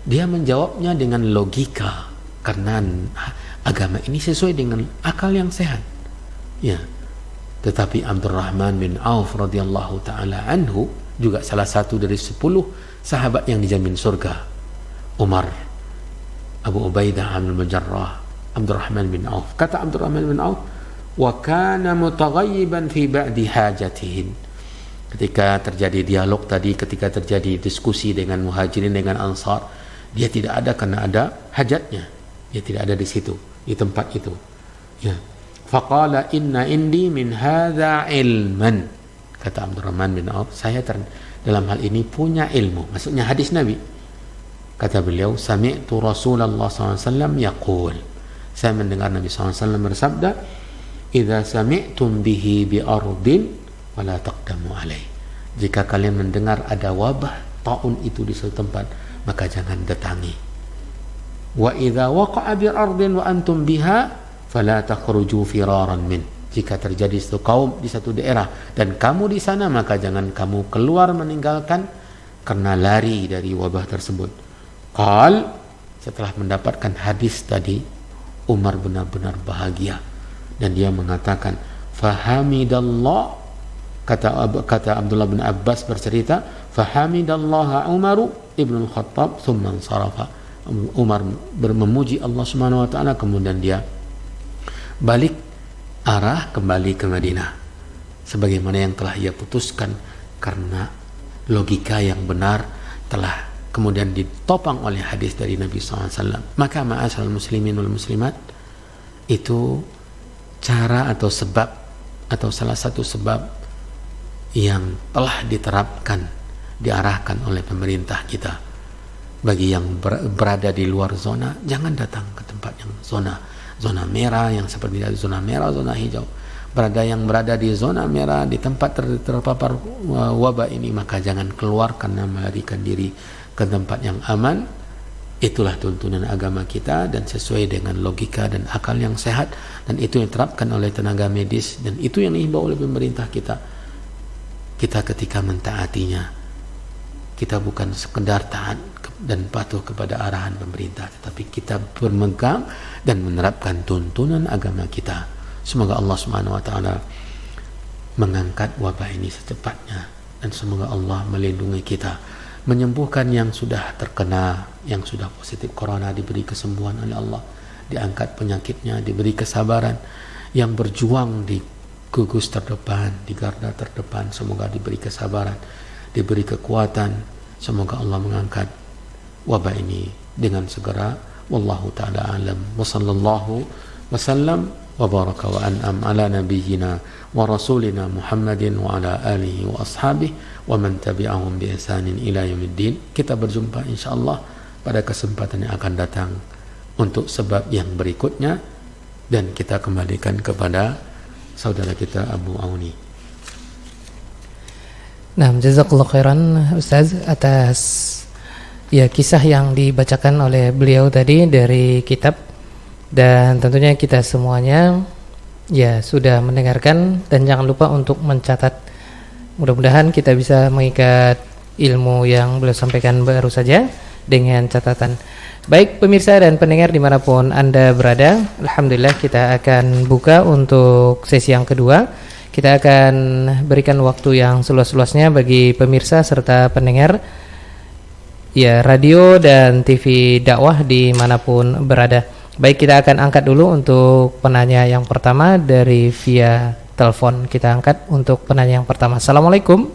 dia menjawabnya dengan logika, karena agama ini sesuai dengan akal yang sehat. Tetapi Abdurrahman bin Auf radhiyallahu taala anhu juga salah satu dari 10 sahabat yang dijamin surga. Umar, Abu Ubaidah bin Jarrah, Abdurrahman bin Auf. Kata Abdurrahman bin Auf, wa kana mutaghayyiban fi ba'di hajatihin. Ketika terjadi dialog tadi, ketika terjadi diskusi dengan Muhajirin dengan Ansar, dia tidak ada karena ada hajatnya. Dia tidak ada di situ, di tempat itu. Faqala inna indi min hadza ilman. Kata Abdurrahman bin Auf, saya dalam hal ini punya ilmu. Maksudnya hadis Nabi. Kata beliau, sami'tu Rasulullah SAW yaqul. Saya mendengar Nabi SAW bersabda, idza sami'tum bihi bi ardin wala taqdamu alaih. Jika kalian mendengar ada wabah taun itu di suatu tempat, maka jangan datangi. Wa idza waqa'a bi ardin wa antum biha fala takhruju firaran min. Jika terjadi satu kaum di satu daerah dan kamu di sana, maka jangan kamu keluar meninggalkan karena lari dari wabah tersebut. Qal, setelah mendapatkan hadis tadi, Umar benar-benar bahagia dan dia mengatakan, fahamidallah. Kata Abdullah bin Abbas bercerita, fahamidallah Umaru ibn Khattab thumma sarafa. Umar memuji Allah Subhanahu wa taala, kemudian dia balik arah kembali ke Madinah sebagaimana yang telah ia putuskan, karena logika yang benar telah kemudian ditopang oleh hadis dari Nabi SAW. Maka ma'asyiral muslimin wal muslimat, itu cara atau sebab atau salah satu sebab yang telah diterapkan, diarahkan oleh pemerintah kita. Bagi yang berada di luar zona, jangan datang ke tempat yang zona merah, yang seperti zona merah, zona hijau. Yang berada di zona merah, di tempat terpapar wabah ini, maka jangan keluar karena melarikan diri ke tempat yang aman. Itulah tuntunan agama kita dan sesuai dengan logika dan akal yang sehat, dan itu yang diterapkan oleh tenaga medis, dan itu yang dihimbau oleh pemerintah kita. Kita ketika mentaatinya, kita bukan sekedar taat dan patuh kepada arahan pemerintah, tetapi kita bermegang dan menerapkan tuntunan agama kita. Semoga Allah Subhanahu wa taala mengangkat wabah ini secepatnya, dan semoga Allah melindungi kita, menyembuhkan yang sudah terkena, yang sudah positif corona diberi kesembuhan oleh Allah, diangkat penyakitnya, diberi kesabaran, yang berjuang di gugus terdepan, di garda terdepan, semoga diberi kesabaran, diberi kekuatan, semoga Allah mengangkat wabah ini dengan segera. Wallahu ta'ala alam, wa sallallahu wasallam wa baraka wa an'am ala nabiyyina wa rasulina Muhammadin wa ala alihi wa ashabihi wa man tabi'ahum bi ihsanin ila yaumiddin. Kita berjumpa insyaallah pada kesempatan yang akan datang untuk sebab yang berikutnya, dan kita kembalikan kepada saudara kita Abu Auni. Nah, jazakallahu khairan Ustaz atas kisah yang dibacakan oleh beliau tadi dari kitab. Dan tentunya kita semuanya sudah mendengarkan, dan jangan lupa untuk mencatat. Mudah-mudahan kita bisa mengikat ilmu yang beliau sampaikan baru saja dengan catatan. Baik pemirsa dan pendengar dimanapun Anda berada, alhamdulillah kita akan buka untuk sesi yang kedua. Kita akan berikan waktu yang seluas-luasnya bagi pemirsa serta pendengar radio dan TV dakwah dimanapun berada. Baik, kita akan angkat dulu untuk penanya yang pertama dari via telepon. Kita angkat untuk penanya yang pertama. Assalamualaikum.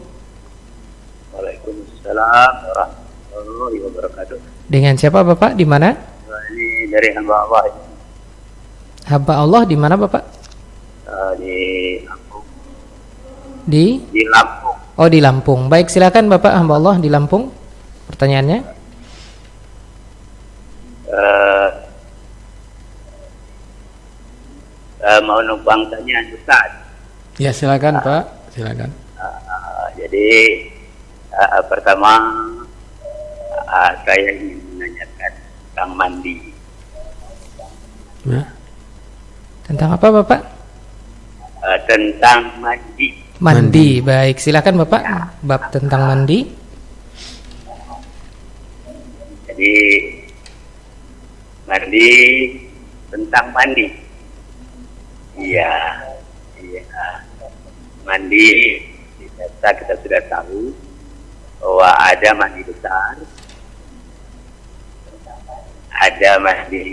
Waalaikumsalam warahmatullahi wabarakatuh. Dengan siapa Bapak? Di mana? Ini dari hamba Allah. Hamba Allah di mana Bapak? Di Lampung. Di Lampung. Oh, di Lampung. Baik, silakan Bapak hamba Allah di Lampung. Pertanyaannya? Mau numpang tanya Ustaz. Ya, silakan Pak, silakan. Jadi pertama saya ingin menanyakan tentang mandi. Tentang apa Bapak? Tentang mandi. Mandi. Baik, silakan Bapak. Bab tentang mandi. Jadi mandi, tentang mandi. Iya. Mandi, kita sudah tahu bahwa ada mandi besar, ada mandi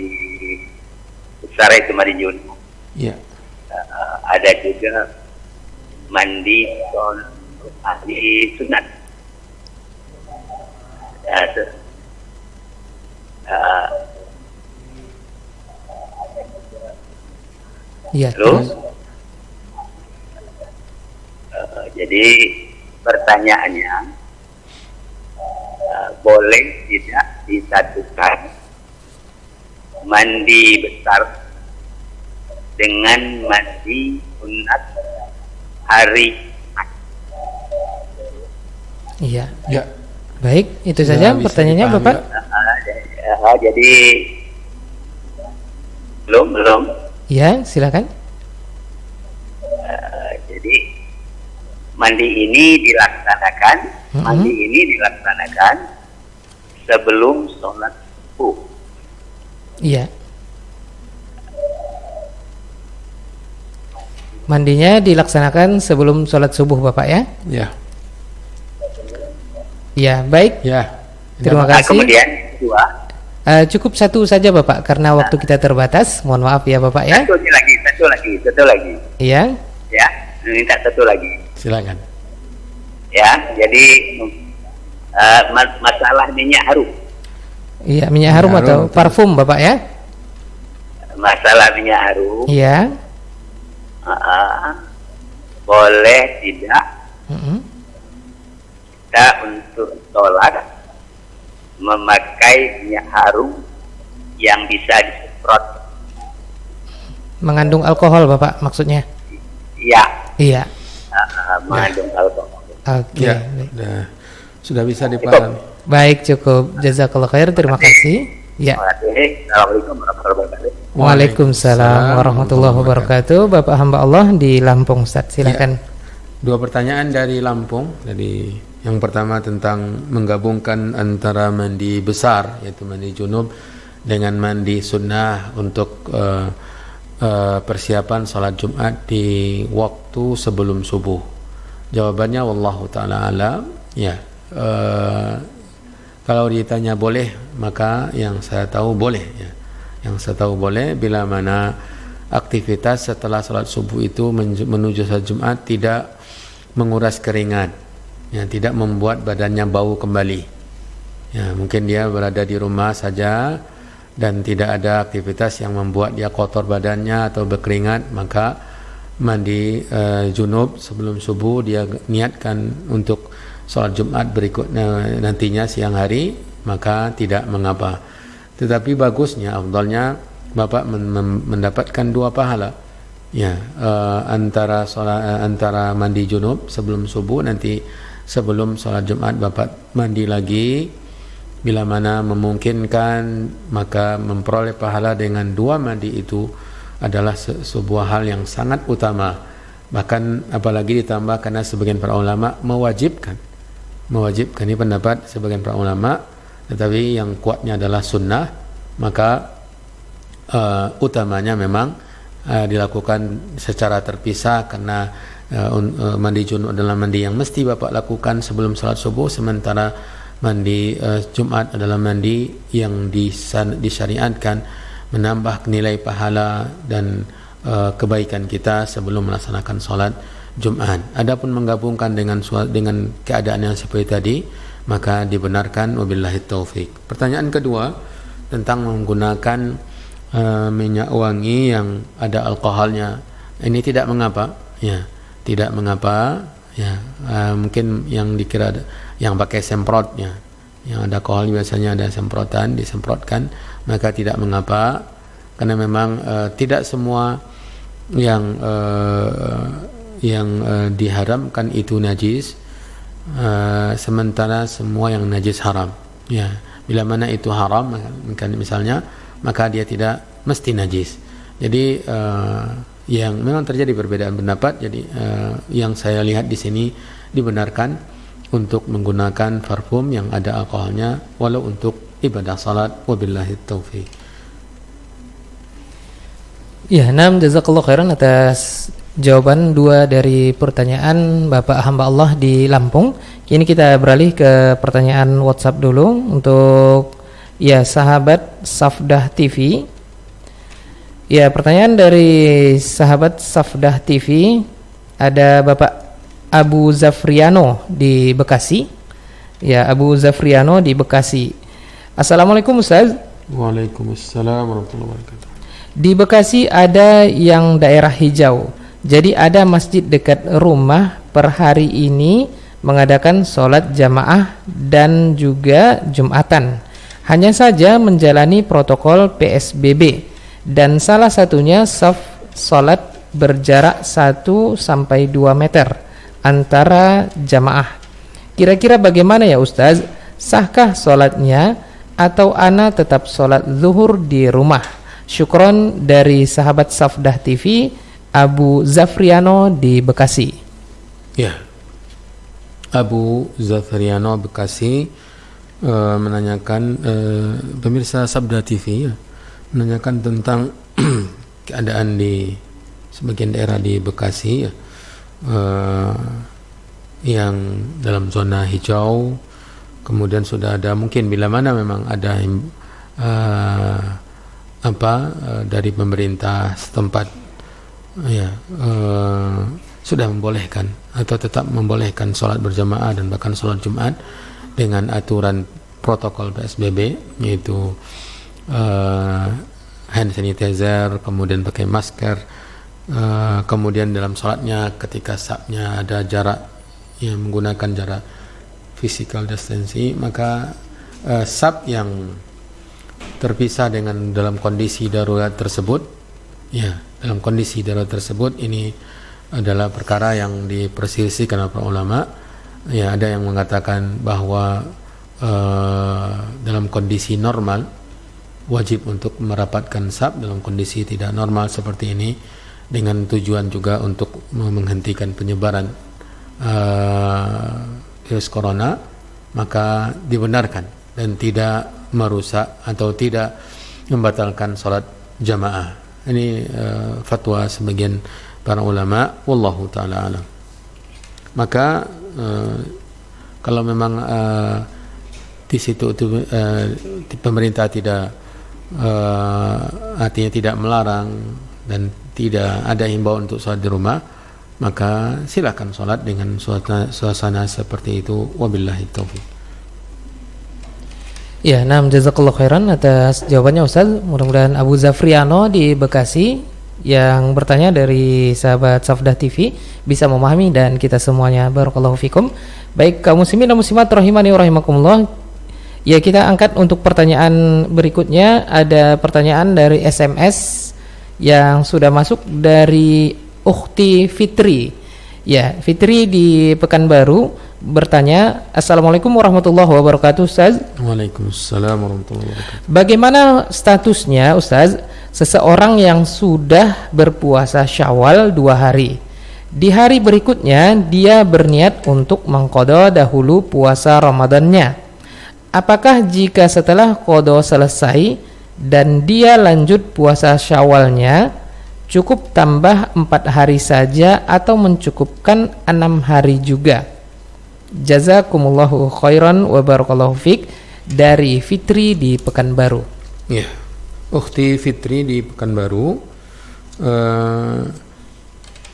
besar itu mandi junub. Iya. Ada juga mandi sunat. Iya. Terus, jadi pertanyaannya, boleh tidak disatukan mandi besar dengan mandi sunat hari? Iya. Baik, itu saja pertanyaannya Bapak. Jadi belum. Ya, silakan. Jadi mandi ini dilaksanakan sebelum sholat subuh. Iya. Mandinya dilaksanakan sebelum sholat subuh Bapak ya? Ya. Ya, baik. Ya. Terima kasih. Kemudian kedua. Cukup satu saja Bapak karena waktu kita terbatas. Mohon maaf ya Bapak ya. Satu lagi. Iya. Ya, minta satu lagi. Silakan. Ya, jadi Masalah minyak harum. Iya, minyak harum Minyak atau harum. parfum Bapak ya? Masalah minyak harum. Iya. Boleh tidak Mm-mm. kita untuk sholat memakai minyak harum yang bisa disemprot? Mengandung alkohol Bapak maksudnya? Ya, Iya. mengandung alkohol. Oke. Ya, sudah bisa dipahami. Baik, cukup. Jazakallah khair. Terima kasih. Ya. Assalamualaikum warahmatullahi wabarakatuh. Waalaikumsalam warahmatullahi wabarakatuh. Bapak hamba Allah di Lampung, Ustaz. Silakan. Dua pertanyaan dari Lampung. Jadi yang pertama tentang menggabungkan antara mandi besar yaitu mandi junub dengan mandi sunnah untuk persiapan salat Jumat di waktu sebelum subuh. Jawabannya wallahu taala alam. Ya, kalau ditanya boleh, maka yang saya tahu boleh ya. Yang saya tahu boleh bila mana aktivitas setelah salat subuh itu menuju salat Jumat tidak menguras keringat, ya, tidak membuat badannya bau kembali. Ya, mungkin dia berada di rumah saja dan tidak ada aktivitas yang membuat dia kotor badannya atau berkeringat, maka mandi junub sebelum subuh dia niatkan untuk salat Jumat berikutnya nantinya siang hari, maka tidak mengapa. Tetapi bagusnya, afdalnya Bapak mendapatkan dua pahala. Ya, antara mandi junub sebelum subuh, nanti sebelum salat Jumat Bapak mandi lagi. Bila mana memungkinkan, maka memperoleh pahala dengan dua mandi itu adalah sebuah hal yang sangat utama. Bahkan apalagi ditambah karena sebagian para ulama mewajibkan ini pendapat sebagian para ulama, tetapi yang kuatnya adalah sunnah, maka utamanya memang dilakukan secara terpisah karena mandi junub adalah mandi yang mesti Bapak lakukan sebelum salat subuh, sementara mandi Jumat adalah mandi yang disyariatkan menambah nilai pahala dan kebaikan kita sebelum melaksanakan salat Jumat. Adapun menggabungkan dengan keadaan yang seperti tadi, maka dibenarkan, wabillahi taufik. Pertanyaan kedua tentang menggunakan minyak wangi yang ada alkoholnya. Ini tidak mengapa, ya, tidak mengapa, ya. Mungkin yang dikira yang pakai semprotnya, yang ada alkohol biasanya ada semprotan, disemprotkan, maka tidak mengapa, karena memang tidak semua yang diharamkan itu najis, sementara semua yang najis haram. Ya, bila mana itu haram, misalnya, maka dia tidak mesti najis. Jadi yang memang terjadi perbedaan pendapat. Jadi yang saya lihat di sini dibenarkan untuk menggunakan parfum yang ada alkoholnya walau untuk ibadah salat, wabillahi taufik. Ya, jazakallahu khairan atas jawaban dua dari pertanyaan Bapak hamba Allah di Lampung. Kini kita beralih ke pertanyaan WhatsApp dulu untuk ya sahabat Safdah TV. Ya, pertanyaan dari sahabat Safdah TV, ada Bapak Abu Zafriano di Bekasi. Ya, Abu Zafriano di Bekasi. Assalamualaikum Ustaz. Waalaikumsalam warahmatullahi wabarakatuh. Di Bekasi ada yang daerah hijau. Jadi ada masjid dekat rumah per hari ini mengadakan sholat jamaah dan juga Jumatan. Hanya saja menjalani protokol PSBB dan salah satunya saf sholat berjarak 1-2 meter antara jamaah. Kira-kira bagaimana ya Ustaz? Sahkah sholatnya atau ana tetap sholat zuhur di rumah? Syukron dari sahabat Safdah TV, Abu Zafriano di Bekasi. Ya, Abu Zafriano Bekasi menanyakan, pemirsa Sabda TV ya, menanyakan tentang keadaan di sebagian daerah di Bekasi ya, yang dalam zona hijau. Kemudian sudah ada, mungkin bila mana memang ada dari pemerintah setempat ya, sudah membolehkan atau tetap membolehkan sholat berjamaah dan bahkan sholat Jumat dengan aturan protokol PSBB, yaitu hand sanitizer, kemudian pakai masker, kemudian dalam sholatnya ketika safnya ada jarak yang menggunakan jarak physical distancing, maka saf yang terpisah dengan dalam kondisi darurat tersebut, ya dalam kondisi darurat tersebut ini adalah perkara yang diperselisihkan oleh para ulama. Ya, ada yang mengatakan bahwa dalam kondisi normal wajib untuk merapatkan saf, dalam kondisi tidak normal seperti ini dengan tujuan juga untuk menghentikan penyebaran virus corona, maka dibenarkan dan tidak merusak atau tidak membatalkan salat jamaah. Ini fatwa sebagian para ulama, wallahu taala alam. Maka kalau memang di situ pemerintah tidak artinya tidak melarang dan tidak ada himbauan untuk sholat di rumah, maka silakan sholat dengan suasana seperti itu. Wabillahi taufiq. Ya, nah, jazakallahu khairan atas jawabannya Ustaz. Mudah-mudahan Abu Zafriano di Bekasi yang bertanya dari sahabat Safdah TV bisa memahami dan kita semuanya. Barakallahu fikum. Baik kaum muslimin dan muslimat rahimani wa rahimakumullah. Ya, kita angkat untuk pertanyaan berikutnya. Ada pertanyaan dari SMS yang sudah masuk dari Ukhti Fitri. Ya, Fitri di Pekanbaru bertanya, Assalamualaikum warahmatullahi wabarakatuh Ustaz. Waalaikumsalam warahmatullahi wabarakatuh. Bagaimana statusnya Ustaz seseorang yang sudah berpuasa Syawal 2 hari, di hari berikutnya dia berniat untuk mengqadha dahulu puasa Ramadannya? Apakah jika setelah qadha selesai dan dia lanjut puasa Syawalnya cukup tambah 4 hari saja atau mencukupkan 6 hari juga? Jazakumullahu khairan wa barakallahu fiik, dari Fitri di Pekanbaru. Ya, Ukhti Fitri di Pekanbaru,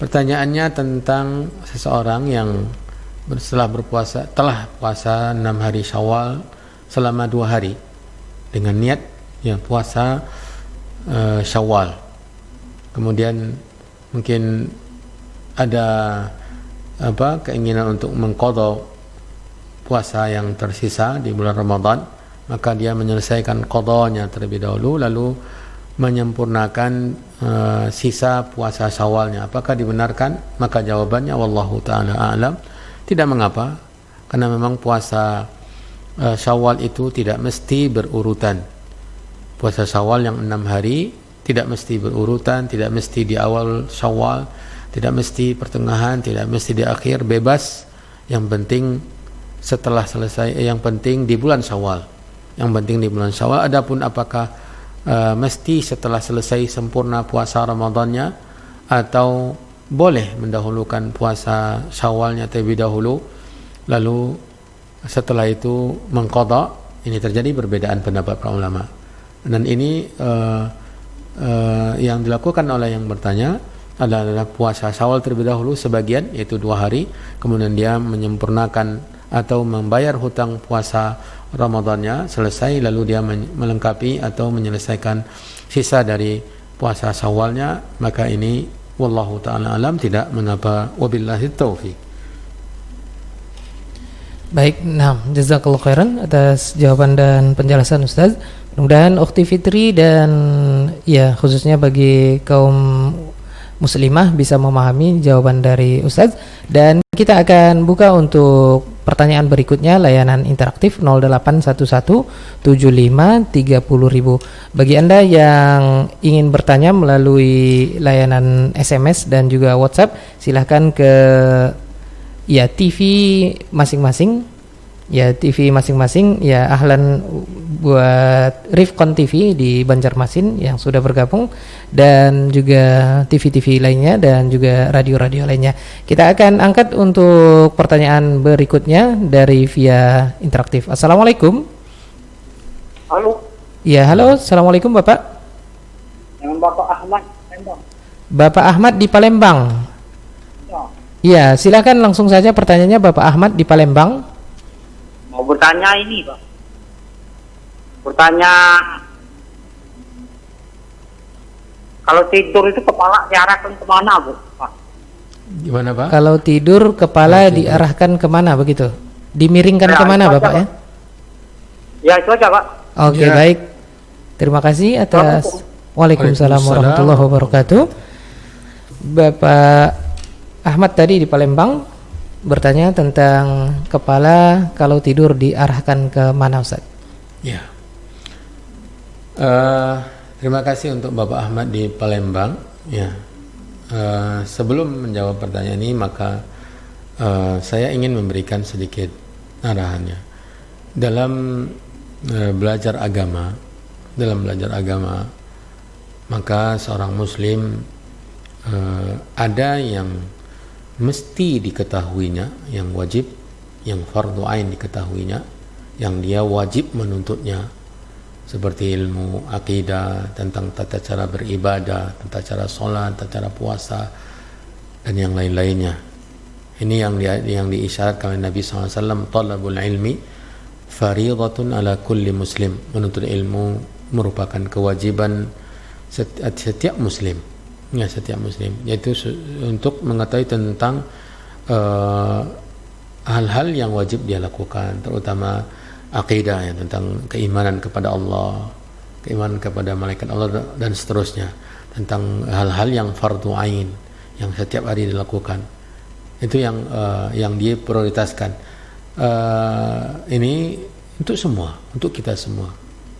pertanyaannya tentang seseorang yang setelah berpuasa, telah puasa 6 hari Syawal selama 2 hari dengan niat ya puasa Syawal, kemudian mungkin ada keinginan untuk mengqadha puasa yang tersisa di bulan Ramadan, maka dia menyelesaikan qadanya terlebih dahulu lalu menyempurnakan sisa puasa Syawalnya. Apakah dibenarkan? Maka jawabannya wallahu taala a'lam, tidak mengapa, karena memang puasa Syawal itu tidak mesti berurutan. Puasa Syawal yang 6 hari tidak mesti berurutan, tidak mesti di awal Syawal, tidak mesti pertengahan, tidak mesti di akhir, bebas. Yang penting setelah selesai, yang penting di bulan Syawal. Yang penting di bulan Syawal. Adapun apakah mesti setelah selesai sempurna puasa Ramadannya atau boleh mendahulukan puasa Syawalnya terlebih dahulu lalu setelah itu mengqadha, ini terjadi perbedaan pendapat para ulama. Dan ini yang dilakukan oleh yang bertanya adalah puasa Syawal terlebih dahulu sebagian, yaitu 2 hari, kemudian dia menyempurnakan atau membayar hutang puasa Ramadannya selesai, lalu dia melengkapi atau menyelesaikan sisa dari puasa Syawalnya, maka ini wallahu ta'ala alam, tidak mengapa, wabillahi taufiq. Baik, nah, jazakallahu khairan atas jawaban dan penjelasan Ustaz. Mudah-mudahan Ukhti Fitri dan ya khususnya bagi kaum muslimah bisa memahami jawaban dari Ustaz. Dan kita akan buka untuk pertanyaan berikutnya, layanan interaktif 08117530.000. Bagi Anda yang ingin bertanya melalui layanan SMS dan juga WhatsApp, silahkan ke ya TV masing-masing. Ya TV masing-masing, ya ahlan buat Rifkon TV di Banjarmasin yang sudah bergabung, dan juga TV-TV lainnya dan juga radio-radio lainnya. Kita akan angkat untuk pertanyaan berikutnya dari via interaktif. Assalamualaikum. Halo. Ya, halo. Assalamualaikum Bapak. Dengan Bapak Ahmad Palembang. Bapak Ahmad di Palembang. Ya. Ya, silakan langsung saja pertanyaannya Bapak Ahmad di Palembang. Mau bertanya ini, Pak. Bertanya, kalau tidur itu kepala diarahkan kemana, Bu? Pak? Gimana Pak? Kalau tidur kepala diarahkan kemana begitu? Dimiringkan Ya, kemana itu aja, Bapak ya? Ya itu aja, Pak. Oke, Ya. baik. Terima kasih atas Waalaikumsalam warahmatullahi wabarakatuh. Bapak Ahmad tadi di Palembang bertanya tentang kepala kalau tidur diarahkan ke mana, Ustaz? Ya. Terima kasih untuk Bapak Ahmad di Palembang. Ya. Sebelum menjawab pertanyaan ini, maka saya ingin memberikan sedikit arahannya. Dalam belajar agama, maka seorang Muslim ada yang mesti diketahuinya, yang wajib, yang fardu ain diketahuinya, yang dia wajib menuntutnya, seperti ilmu akidah, tentang tata cara beribadah, tata cara sholat, tata cara puasa, dan yang lain-lainnya. Ini yang diisyaratkan oleh Nabi SAW, talabul ilmi faridatun ala kulli muslim. Menuntut ilmu merupakan kewajiban setiap muslim, ya, setiap muslim, yaitu untuk mengetahui tentang hal-hal yang wajib dia lakukan, terutama akidah, ya, tentang keimanan kepada Allah, keimanan kepada malaikat Allah, dan seterusnya, tentang hal-hal yang fardu ain yang setiap hari dilakukan. Itu yang dia prioritaskan. Ini untuk semua, untuk kita semua.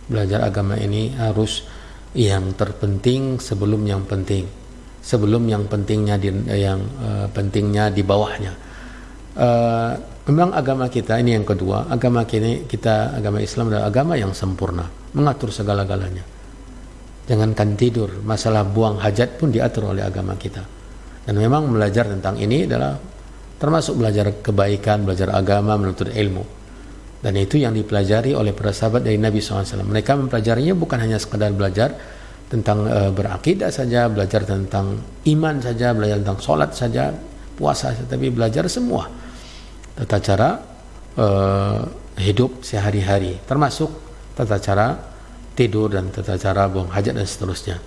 Belajar agama ini harus yang terpenting sebelum yang penting, sebelum yang pentingnya pentingnya di bawahnya. Memang agama kita ini yang kedua, agama Islam adalah agama yang sempurna, mengatur segala-galanya. Jangankan tidur, masalah buang hajat pun diatur oleh agama kita. Dan memang belajar tentang ini adalah termasuk belajar kebaikan, belajar agama, menuntut ilmu. Dan itu yang dipelajari oleh para sahabat dari Nabi SAW. Mereka mempelajarinya bukan hanya sekadar belajar tentang berakidah saja, belajar tentang iman saja, belajar tentang sholat saja, puasa saja, tapi belajar semua tata cara hidup sehari-hari, termasuk tata cara tidur dan tata cara buang hajat dan seterusnya.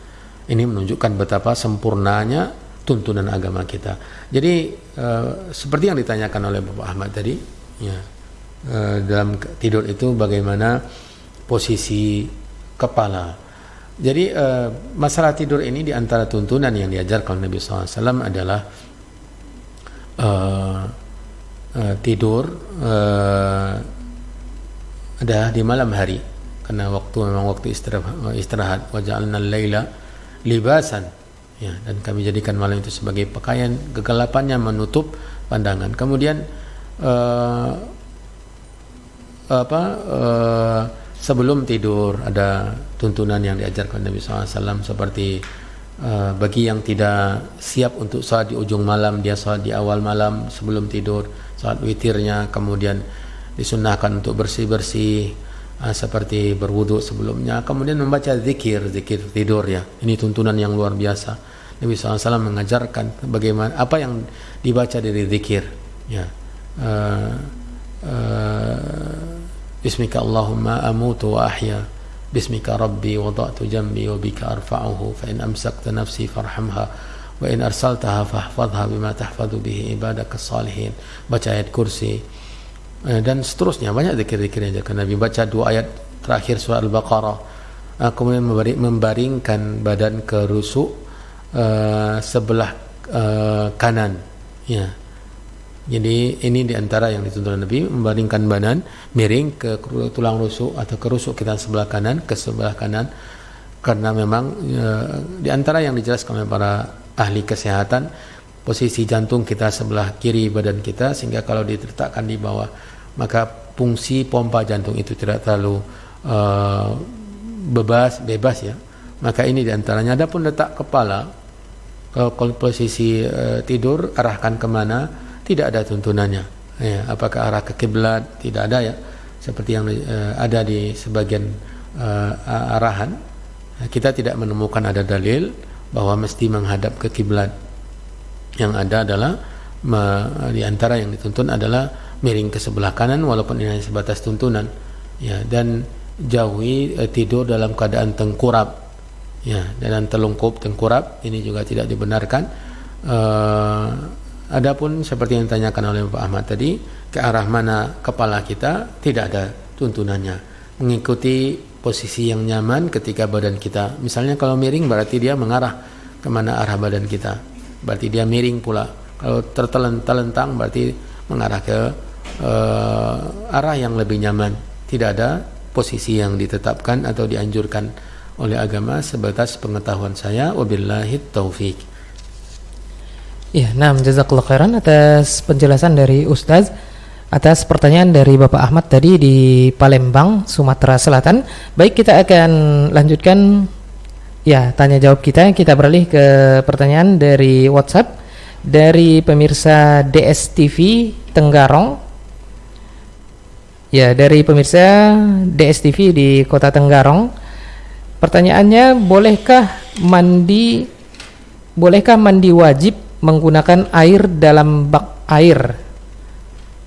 Ini menunjukkan betapa sempurnanya tuntunan agama kita. Jadi seperti yang ditanyakan oleh Bapak Ahmad tadi, ya, dalam tidur itu bagaimana posisi kepala. Jadi masalah tidur ini di antara tuntunan yang diajarkan Nabi SAW adalah tidur ada di malam hari, karena memang waktu istirahat. Wa ja'alna al-laila libasan, ya, dan kami jadikan malam itu sebagai pakaian, kegelapannya menutup pandangan. Kemudian sebelum tidur ada tuntunan yang diajarkan Nabi SAW, seperti bagi yang tidak siap untuk salat di ujung malam, dia salat di awal malam sebelum tidur, salat witirnya. Kemudian disunnahkan untuk bersih-bersih, seperti berwudu sebelumnya, kemudian membaca zikir tidur, ya. Ini tuntunan yang luar biasa. Nabi SAW mengajarkan bagaimana, apa yang dibaca dari zikir, ya. Bismika Allahumma amutu wa ahya, bismika rabbi wada'tu jambi wa bika arfa'uhu, fa in amsakta nafsi farhamha wa in arsaltaha fahfadha bima tahfadhu bihi ibadaka salihin. Baca ayat kursi dan seterusnya, banyak zikir-zikir yang diajarkan Nabi. Baca 2 ayat terakhir surah Al-Baqarah, kemudian membaringkan badan ke rusuk sebelah kanan, ya. Jadi ini diantara yang dituntut Nabi, membaringkan badan miring ke tulang rusuk atau ke rusuk kita sebelah kanan, karena memang diantara yang dijelaskan oleh para ahli kesehatan, posisi jantung kita sebelah kiri badan kita, sehingga kalau diletakkan di bawah, maka fungsi pompa jantung itu tidak terlalu bebas, ya. Maka ini diantaranya. Adapun letak kepala, kalau posisi tidur arahkan kemana, tidak ada tuntunannya, ya. Apakah arah ke kiblat? Tidak ada, ya. Seperti yang ada di sebagian arahan, kita tidak menemukan ada dalil bahwa mesti menghadap ke kiblat. Yang ada adalah di antara yang dituntun adalah miring ke sebelah kanan walaupun ini hanya sebatas tuntunan, ya, dan jauhi tidur dalam keadaan tengkurap, ya, dan telungkup tengkurap ini juga tidak dibenarkan. Adapun seperti yang ditanyakan oleh Pak Ahmad tadi, ke arah mana kepala kita tidak ada tuntunannya, mengikuti posisi yang nyaman ketika badan kita. Misalnya kalau miring berarti dia mengarah kemana arah badan kita, berarti dia miring pula. Kalau tertelentang berarti mengarah ke arah yang lebih nyaman. Tidak ada posisi yang ditetapkan atau dianjurkan oleh agama sebatas pengetahuan saya. Wabillahi taufik. Ya, nah, jazakallahu khairan atas penjelasan dari Ustaz atas pertanyaan dari Bapak Ahmad tadi di Palembang, Sumatera Selatan. Baik, kita akan lanjutkan ya tanya jawab kita. Kita beralih ke pertanyaan dari WhatsApp dari pemirsa DSTV Tenggarong. Ya, dari pemirsa DSTV di Kota Tenggarong. Pertanyaannya, bolehkah mandi wajib menggunakan air dalam bak air?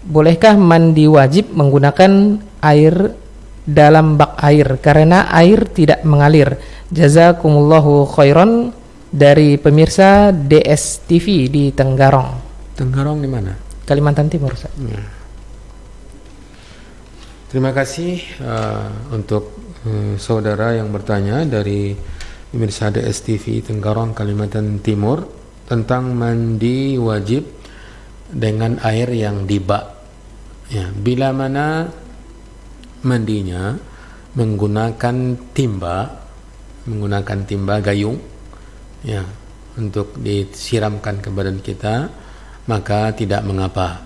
Bolehkah mandi wajib menggunakan air dalam bak air karena air tidak mengalir? Jazakumullahu khairan dari pemirsa DSTV di Tenggarong. Tenggarong di mana? Kalimantan Timur, Ustaz. Terima kasih untuk saudara yang bertanya dari pemirsa DSTV Tenggarong, Kalimantan Timur, tentang mandi wajib dengan air yang di bak. Ya, bila mana mandinya menggunakan timba gayung, ya, untuk disiramkan ke badan kita, maka tidak mengapa.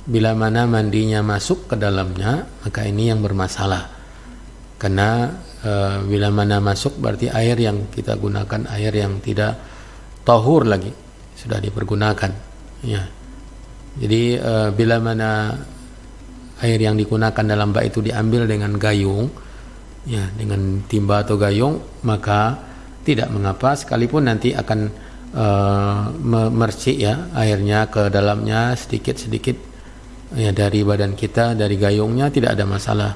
Bila mana mandinya masuk ke dalamnya, maka ini yang bermasalah. Karena bila mana masuk berarti air yang kita gunakan air yang tidak tahur lagi, sudah dipergunakan, ya. Jadi bila mana air yang digunakan dalam bak itu diambil dengan gayung, ya, dengan timba atau gayung, maka tidak mengapa, sekalipun nanti akan mercik, ya, airnya ke dalamnya sedikit-sedikit, ya, dari badan kita, dari gayungnya, tidak ada masalah.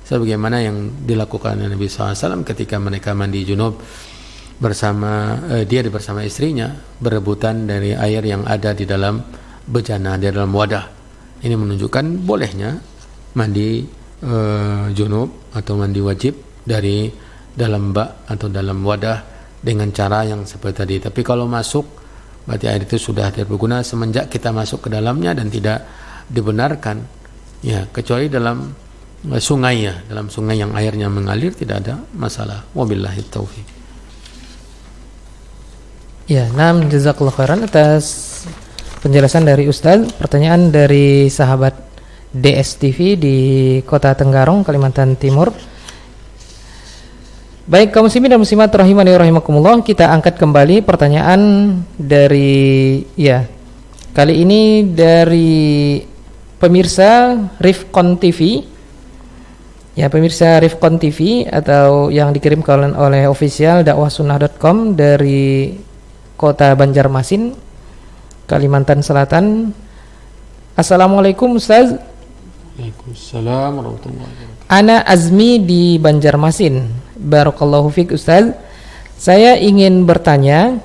Sebagaimana yang dilakukan Nabi SAW ketika mereka mandi junub bersama istrinya, berebutan dari air yang ada di dalam bejana, di dalam wadah. Ini menunjukkan bolehnya mandi junub atau mandi wajib dari dalam bak atau dalam wadah dengan cara yang seperti tadi. Tapi kalau masuk, berarti air itu sudah tidak berguna semenjak kita masuk ke dalamnya, dan tidak dibenarkan, ya, kecuali dalam sungai, ya, dalam sungai yang airnya mengalir tidak ada masalah. Wabillahi taufik. Ya, nam, jazakallahu khairan atas penjelasan dari Ustaz. Pertanyaan dari sahabat DSTV di Kota Tenggarong, Kalimantan Timur. Baik, kaum muslimin dan muslimat rahimani wa rahimakumullah, kita angkat kembali pertanyaan dari, ya, kali ini dari pemirsa Rifkon TV. Ya, pemirsa Rifkon TV atau yang dikirimkan oleh official dakwahsunnah.com dari Kota Banjarmasin, Kalimantan Selatan. Assalamualaikum Ustaz. Waalaikumsalam warahmatullahi wabarakatuh. Ana Azmi di Banjarmasin. Barakallahu fiik Ustaz. Saya ingin bertanya,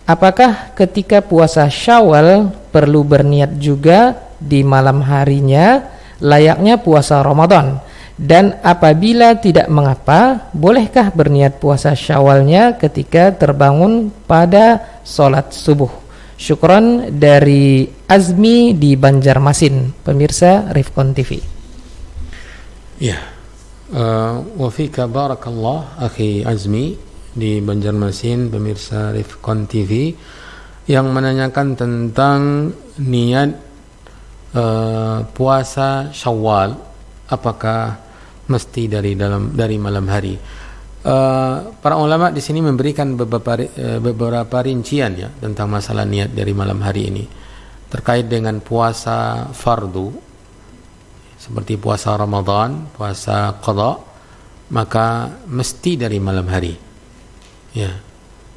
apakah ketika puasa Syawal perlu berniat juga di malam harinya layaknya puasa Ramadan? Dan apabila tidak, mengapa? Bolehkah berniat puasa Syawalnya ketika terbangun pada sholat subuh? Syukron dari Azmi di Banjarmasin, pemirsa Rifkon TV. Ya, wa fika barakallah akhi Azmi di Banjarmasin, pemirsa Rifkon TV, yang menanyakan tentang niat puasa Syawal, apakah mesti dari malam hari. Para ulama di sini memberikan beberapa rincian, ya, tentang masalah niat dari malam hari ini terkait dengan puasa fardu seperti puasa Ramadan, puasa qada, maka mesti dari malam hari, ya.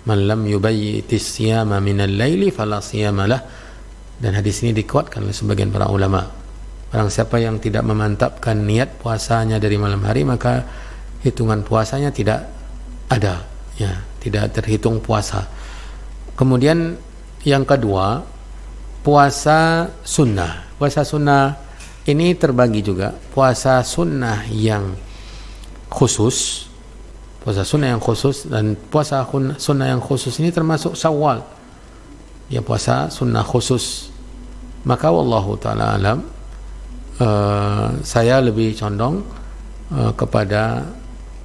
Man lam yubayyitis siyama minal laili fala siyama lah. Dan hadis ini dikuatkan oleh sebagian para ulama. Barang siapa yang tidak memantapkan niat puasanya dari malam hari, maka hitungan puasanya tidak ada, ya, tidak terhitung puasa. Kemudian yang kedua, puasa sunnah. Puasa sunnah ini terbagi juga. Puasa sunnah yang khusus, puasa sunnah yang khusus, dan puasa sunnah yang khusus ini termasuk Syawal, ya, puasa sunnah khusus. Maka wallahu ta'ala alam, saya lebih condong kepada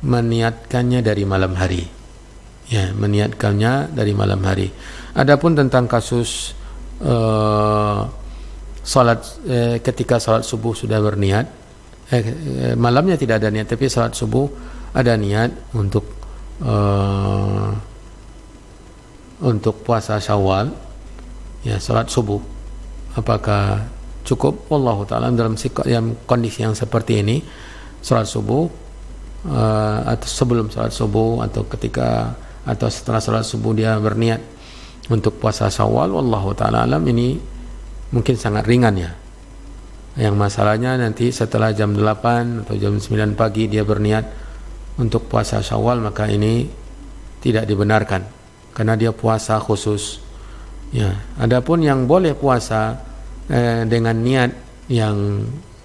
meniatkannya dari malam hari, ya, meniatkannya dari malam hari. Adapun tentang kasus salat, ketika salat subuh sudah berniat, malamnya tidak ada niat, tapi salat subuh ada niat untuk puasa Syawal, ya, salat subuh, apakah cukup? Wallahu ta'ala dalam kondisi yang seperti ini, salat subuh atau sebelum salat subuh atau ketika atau setelah salat subuh dia berniat untuk puasa Syawal, wallahu ta'ala alam, ini mungkin sangat ringan, ya. Yang masalahnya nanti setelah jam 8 atau jam 9 pagi dia berniat untuk puasa Syawal, maka ini tidak dibenarkan karena dia puasa khusus, ya. Adapun yang boleh puasa dengan niat yang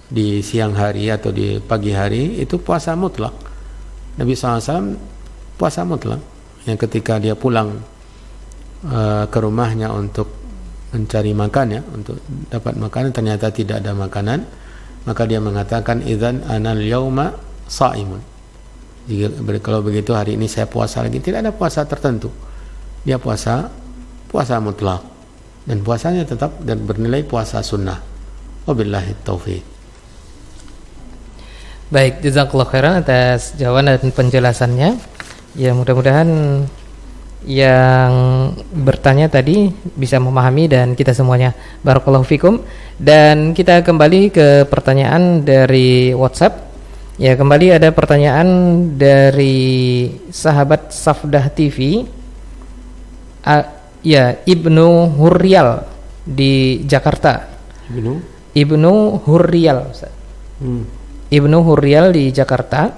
di siang hari atau di pagi hari, itu puasa mutlak. Nabi SAW puasa mutlak, yang ketika dia pulang ke rumahnya untuk mencari makan, ya, untuk dapat makanan, ternyata tidak ada makanan, maka dia mengatakan, idzan anal yauma shaimun. Kalau begitu hari ini saya puasa lagi. Tidak ada puasa tertentu, dia puasa mutlak, dan puasanya tetap dan bernilai puasa sunnah. Wabillahi taufiq. Baik, jazakallahu khairan atas jawaban dan penjelasannya. Ya, mudah-mudahan yang bertanya tadi bisa memahami dan kita semuanya. Barakallahu fikum. Dan kita kembali ke pertanyaan dari WhatsApp. Ya, kembali ada pertanyaan dari sahabat Safdah TV. Ya, Ibnu Hurrial di Jakarta. Ibnu Hurrial, Ustaz. Ibnu Hurrial di Jakarta.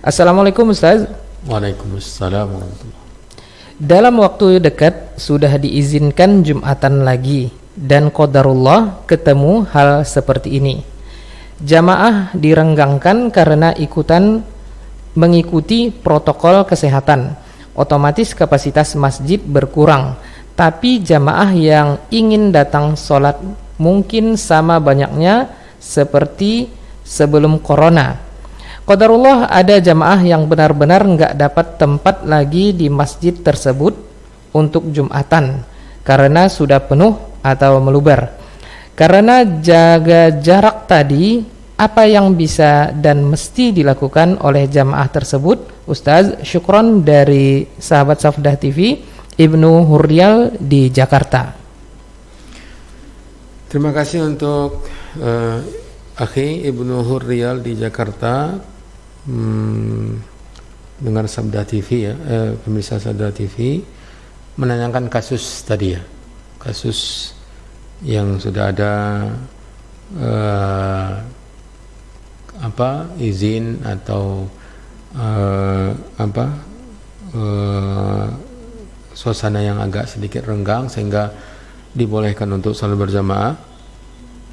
Assalamualaikum Ustaz. Waalaikumsalam warahmatullahi. Dalam waktu dekat sudah diizinkan Jumatan lagi, dan qadarullah ketemu hal seperti ini. Jamaah direnggangkan karena mengikuti protokol kesehatan. Otomatis kapasitas masjid berkurang, tapi jamaah yang ingin datang sholat mungkin sama banyaknya seperti sebelum corona. Qadarullah ada jamaah yang benar-benar nggak dapat tempat lagi di masjid tersebut untuk Jumatan karena sudah penuh atau meluber. Karena jaga jarak tadi, apa yang bisa dan mesti dilakukan oleh jamaah tersebut? Ustaz, syukron dari sahabat Safdah TV, Ibnu Hurrial di Jakarta. Terima kasih untuk akhi Ibnu Hurrial di Jakarta, dengar Sabda TV, ya, pemirsa Sabda TV, menanyakan kasus tadi, ya, kasus yang sudah ada izin atau suasana yang agak sedikit renggang sehingga dibolehkan untuk salat berjamaah,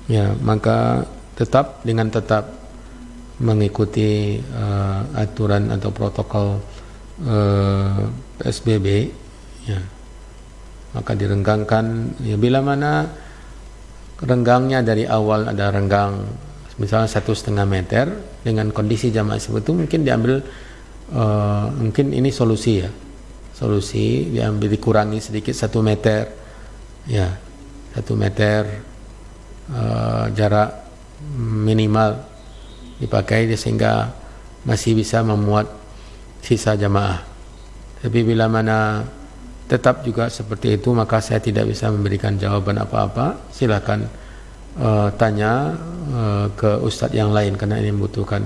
ya, maka tetap mengikuti aturan atau protokol PSBB, ya, maka direnggangkan, ya, bila mana renggangnya dari awal ada renggang misalnya 1,5 meter, dengan kondisi jamaah itu mungkin diambil mungkin ini solusi diambil, dikurangi sedikit 1 meter, ya, 1 meter jarak minimal dipakai sehingga masih bisa memuat sisa jamaah. Tapi bila mana tetap juga seperti itu, maka saya tidak bisa memberikan jawaban apa-apa. Silakan tanya ke ustadz yang lain karena ini membutuhkan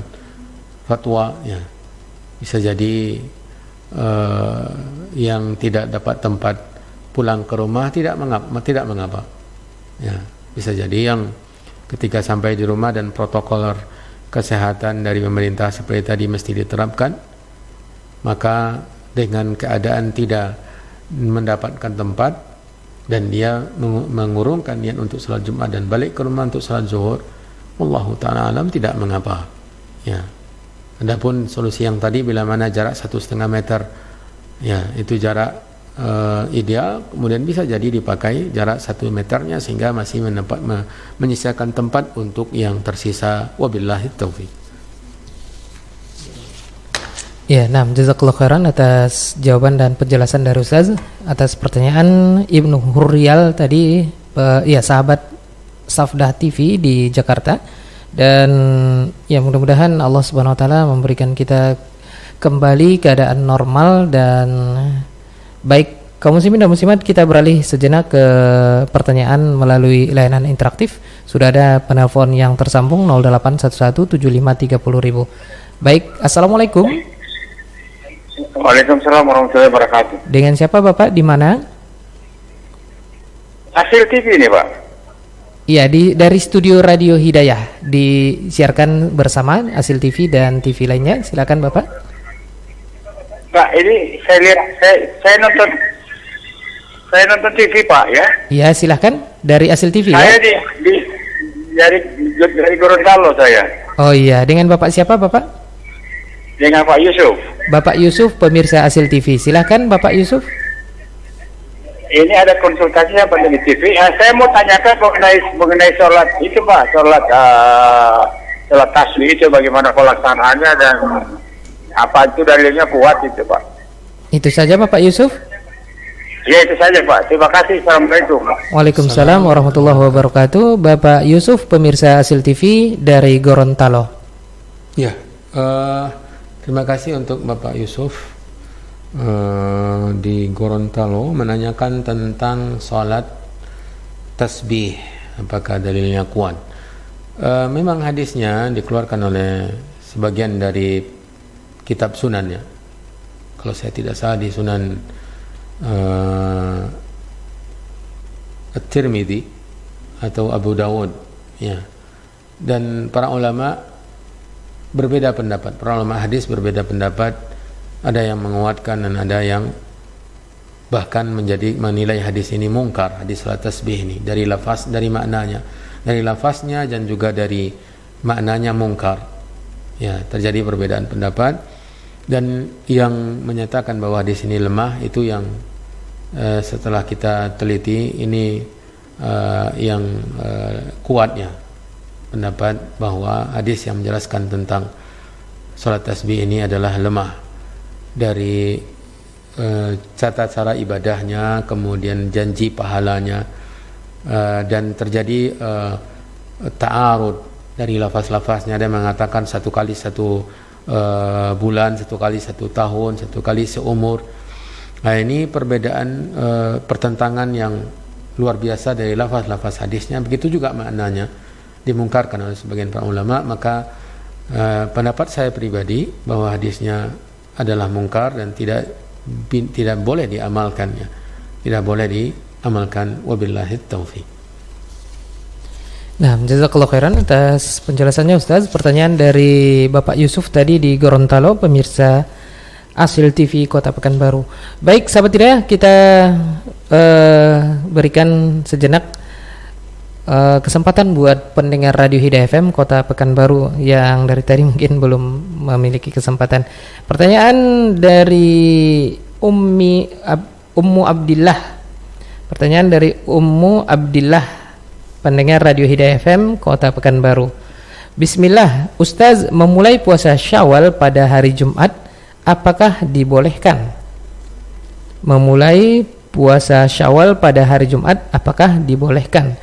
fatwa, ya. Bisa jadi yang tidak dapat tempat pulang ke rumah tidak mengapa. Ya, bisa jadi yang ketika sampai di rumah dan protokol kesehatan dari pemerintah seperti tadi mesti diterapkan, maka dengan keadaan tidak mendapatkan tempat dan dia mengurungkan niat untuk salat Jumat dan balik ke rumah untuk salat zuhur, wallahu ta'ala alam, tidak mengapa. Ya. Adapun solusi yang tadi, bila mana jarak 1,5 meter, ya itu jarak ideal, kemudian bisa jadi dipakai jarak 1 meternya sehingga masih menyisakan tempat untuk yang tersisa. Wabillahi taufiq. Ya, nah, jazakallahu khairan atas jawaban dan penjelasan dari Ustaz atas pertanyaan Ibnu Hurrial tadi, ya sahabat Safdah TV di Jakarta. Dan ya mudah-mudahan Allah Subhanahu wa taala memberikan kita kembali keadaan normal. Dan baik kaum muslimin dan muslimat, kita beralih sejenak ke pertanyaan melalui layanan interaktif. Sudah ada penelpon yang tersambung 08117530.000. Baik, assalamualaikum. Waalaikumsalam warahmatullahi wabarakatuh. Dengan siapa Bapak, di mana? Hasil TV ini Pak. Iya, dari studio Radio Hidayah, disiarkan bersama Hasil TV dan TV lainnya. Silakan Bapak. Pak, ini saya lihat, saya nonton TV Pak ya. Iya, silakan dari Hasil TV. Saya ya? dari Gorontalo saya. Oh iya, dengan Bapak siapa Bapak? Dengan Pak Yusuf. Bapak Yusuf, pemirsa Hasil TV. Silakan Bapak Yusuf. Ini ada konsultasi apa di TV? Saya mau tanyakan mengenai sholat itu Pak, sholat tasbih itu bagaimana pelaksanaannya dan apa itu dalilnya kuat itu Pak? Itu saja Bapak Yusuf. Ya itu saja Pak. Terima kasih. Assalamualaikum. Waalaikumsalam warahmatullahi wabarakatuh. Bapak Yusuf, pemirsa Hasil TV dari Gorontalo. Ya, terima kasih untuk Bapak Yusuf di Gorontalo menanyakan tentang salat tasbih, apakah dalilnya kuat. Memang hadisnya dikeluarkan oleh sebagian dari kitab sunannya. Kalau saya tidak salah di Sunan At-Tirmidzi atau Abu Dawud, ya. Dan para ulama berbeda pendapat. Para ulama hadis berbeda pendapat. Ada yang menguatkan dan ada yang bahkan menilai hadis ini mungkar, hadis salat tasbih ini, dari lafaznya dan juga dari maknanya mungkar. Ya, terjadi perbedaan pendapat. Dan yang menyatakan bahwa hadis ini lemah itu yang setelah kita teliti ini yang kuatnya pendapat bahwa hadis yang menjelaskan tentang salat tasbih ini adalah lemah dari tata cara ibadahnya, kemudian janji pahalanya, dan terjadi ta'arud dari lafaz-lafaznya. Ada yang mengatakan 1 kali 1 bulan, 1 kali 1 tahun, 1 kali seumur. Nah, ini perbedaan pertentangan yang luar biasa dari lafaz-lafaz hadisnya. Begitu juga maknanya dimungkarkan oleh sebagian para ulama. Maka pendapat saya pribadi bahwa hadisnya adalah mungkar dan tidak boleh diamalkannya, tidak boleh diamalkan. Wabillahi taufiq. Nah, jazakallahu khairan atas penjelasannya Ustaz. Pertanyaan dari Bapak Yusuf tadi di Gorontalo, pemirsa Hasil TV Kota Pekanbaru. Baik, sahabat Hidayah, kita berikan sejenak kesempatan buat pendengar Radio Hidayah FM Kota Pekanbaru yang dari tadi mungkin belum memiliki kesempatan. Pertanyaan dari Ummu Abdillah. Pertanyaan dari Ummu Abdillah, pendengar Radio Hidayah FM Kota Pekanbaru. Bismillah, Ustaz, memulai puasa Syawal pada hari Jumat apakah dibolehkan? Memulai puasa Syawal pada hari Jumat apakah dibolehkan?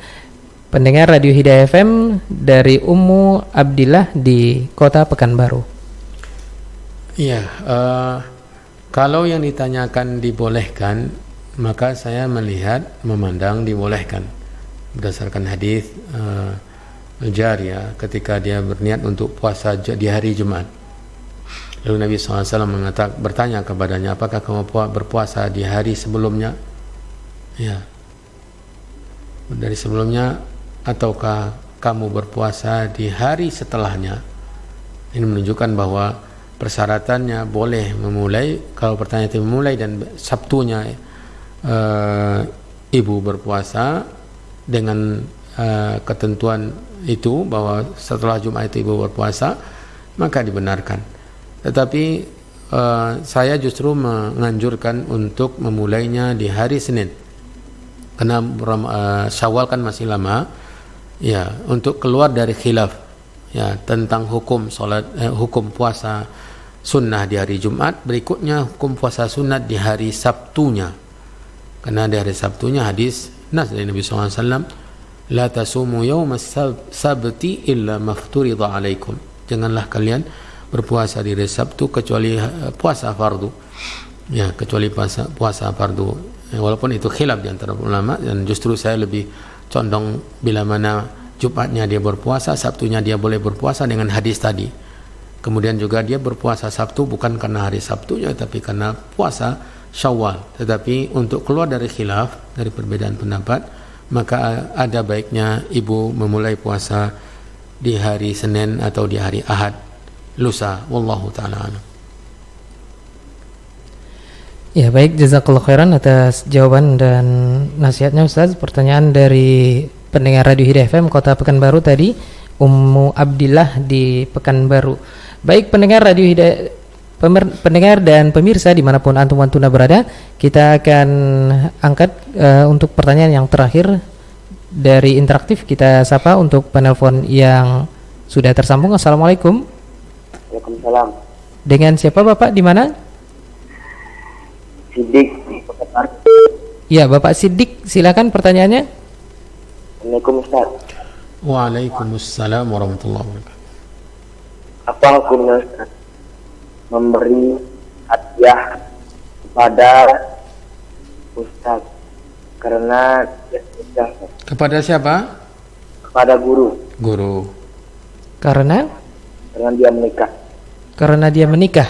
Pendengar Radio Hidayah FM dari Ummu Abdillah di Kota Pekanbaru. Iya, kalau yang ditanyakan dibolehkan, maka saya memandang dibolehkan berdasarkan hadis Jariyah ketika dia berniat untuk puasa di hari Jumat. Lalu Nabi SAW bertanya kepadanya, apakah kamu berpuasa di hari sebelumnya? Ya. dari sebelumnya, ataukah kamu berpuasa di hari setelahnya? Ini menunjukkan bahwa persyaratannya boleh memulai, kalau pertanyaan itu memulai dan Sabtunya ibu berpuasa dengan ketentuan itu bahwa setelah Jumat itu ibu berpuasa, maka dibenarkan. Tetapi saya justru menganjurkan untuk memulainya di hari Senin, karena Syawal kan masih lama, ya, untuk keluar dari khilaf ya tentang hukum hukum puasa sunnah di hari Jumat, berikutnya hukum puasa sunat di hari Sabtunya. Karena di hari Sabtunya hadis nas dari Nabi SAW, la tasumu yawmas sabti illa mafturida alaikum, janganlah kalian berpuasa di hari Sabtu kecuali puasa fardu, ya, kecuali puasa fardu. Walaupun itu khilaf di antara ulama, dan justru saya lebih condong bila mana Jumatnya dia berpuasa, Sabtunya dia boleh berpuasa dengan hadis tadi. Kemudian juga dia berpuasa Sabtu bukan karena hari Sabtunya, tapi karena puasa Syawal. Tetapi untuk keluar dari khilaf, dari perbedaan pendapat, maka ada baiknya ibu memulai puasa di hari Senin atau di hari Ahad lusa. Wallahu ta'ala alam. Ya, baik, jazakallahu khairan atas jawaban dan nasihatnya Ustaz. Pertanyaan dari pendengar Radio Hidayah FM Kota Pekanbaru tadi, Ummu Abdillah di Pekanbaru. Baik pendengar Radio Hidayah, pendengar dan pemirsa dimanapun antum wantuna berada, kita akan angkat untuk pertanyaan yang terakhir dari interaktif. Kita sapa untuk penelpon yang sudah tersambung. Assalamualaikum. Waalaikumsalam. Dengan siapa Bapak, di mana? Sidik di Pekanbaru. Ya, Bapak Sidik, silakan pertanyaannya. Assalamualaikum Ustaz. Waalaikumsalam warahmatullahi wabarakatuh. Apa hukumnya Ustaz memberi hadiah kepada Ustaz karena Kepada siapa? kepada guru Guru. Karena dia menikah? Karena dia menikah.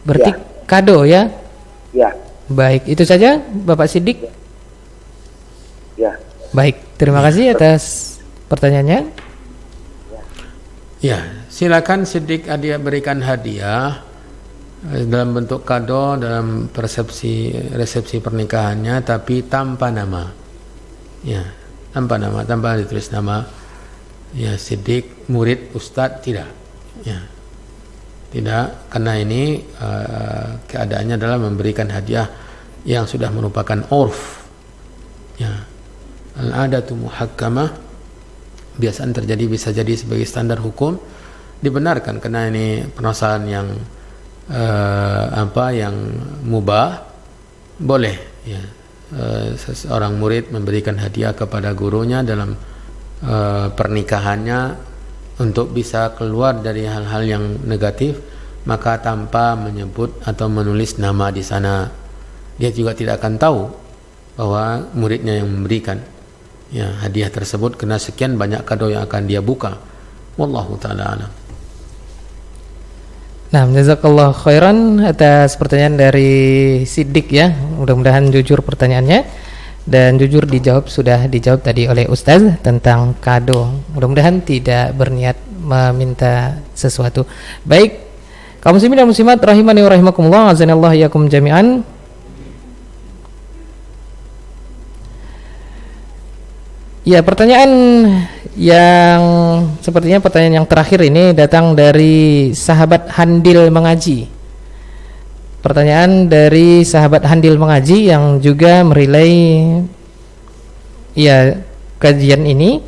Berarti Ya. kado ya? Ya, Baik, itu saja Bapak Sidik. ya. Baik, terima kasih atas pertanyaannya. Ya, silakan Siddiq dia berikan hadiah dalam bentuk kado dalam resepsi pernikahannya, tapi tanpa nama. Ya, tanpa nama, tanpa ditulis nama. Ya, Siddiq murid Ustadz, tidak. Ya. Tidak, karena ini keadaannya adalah memberikan hadiah yang sudah merupakan urf. Ya. Al-adatu muhakkamah, kebiasaan terjadi bisa jadi sebagai standar hukum, dibenarkan karena ini permasalahan yang yang mubah, boleh ya. Seorang murid memberikan hadiah kepada gurunya dalam pernikahannya untuk bisa keluar dari hal-hal yang negatif, maka tanpa menyebut atau menulis nama di sana, dia juga tidak akan tahu bahwa muridnya yang memberikan ya hadiah tersebut, karena sekian banyak kado yang akan dia buka. Wallahu ta'ala alam. Nah, jazakallah khairan atas pertanyaan dari Siddiq ya. Mudah-mudahan jujur pertanyaannya dan jujur sudah dijawab tadi oleh Ustaz tentang kado. Mudah-mudahan tidak berniat meminta sesuatu. Baik, kaum muslimin dan muslimat rahimani wa rahimakumullah, azanallahu iyyakum jami'an. Ya, pertanyaan yang sepertinya pertanyaan yang terakhir ini datang dari sahabat Handil Mengaji. Pertanyaan dari sahabat Handil Mengaji yang juga merelay ya kajian ini.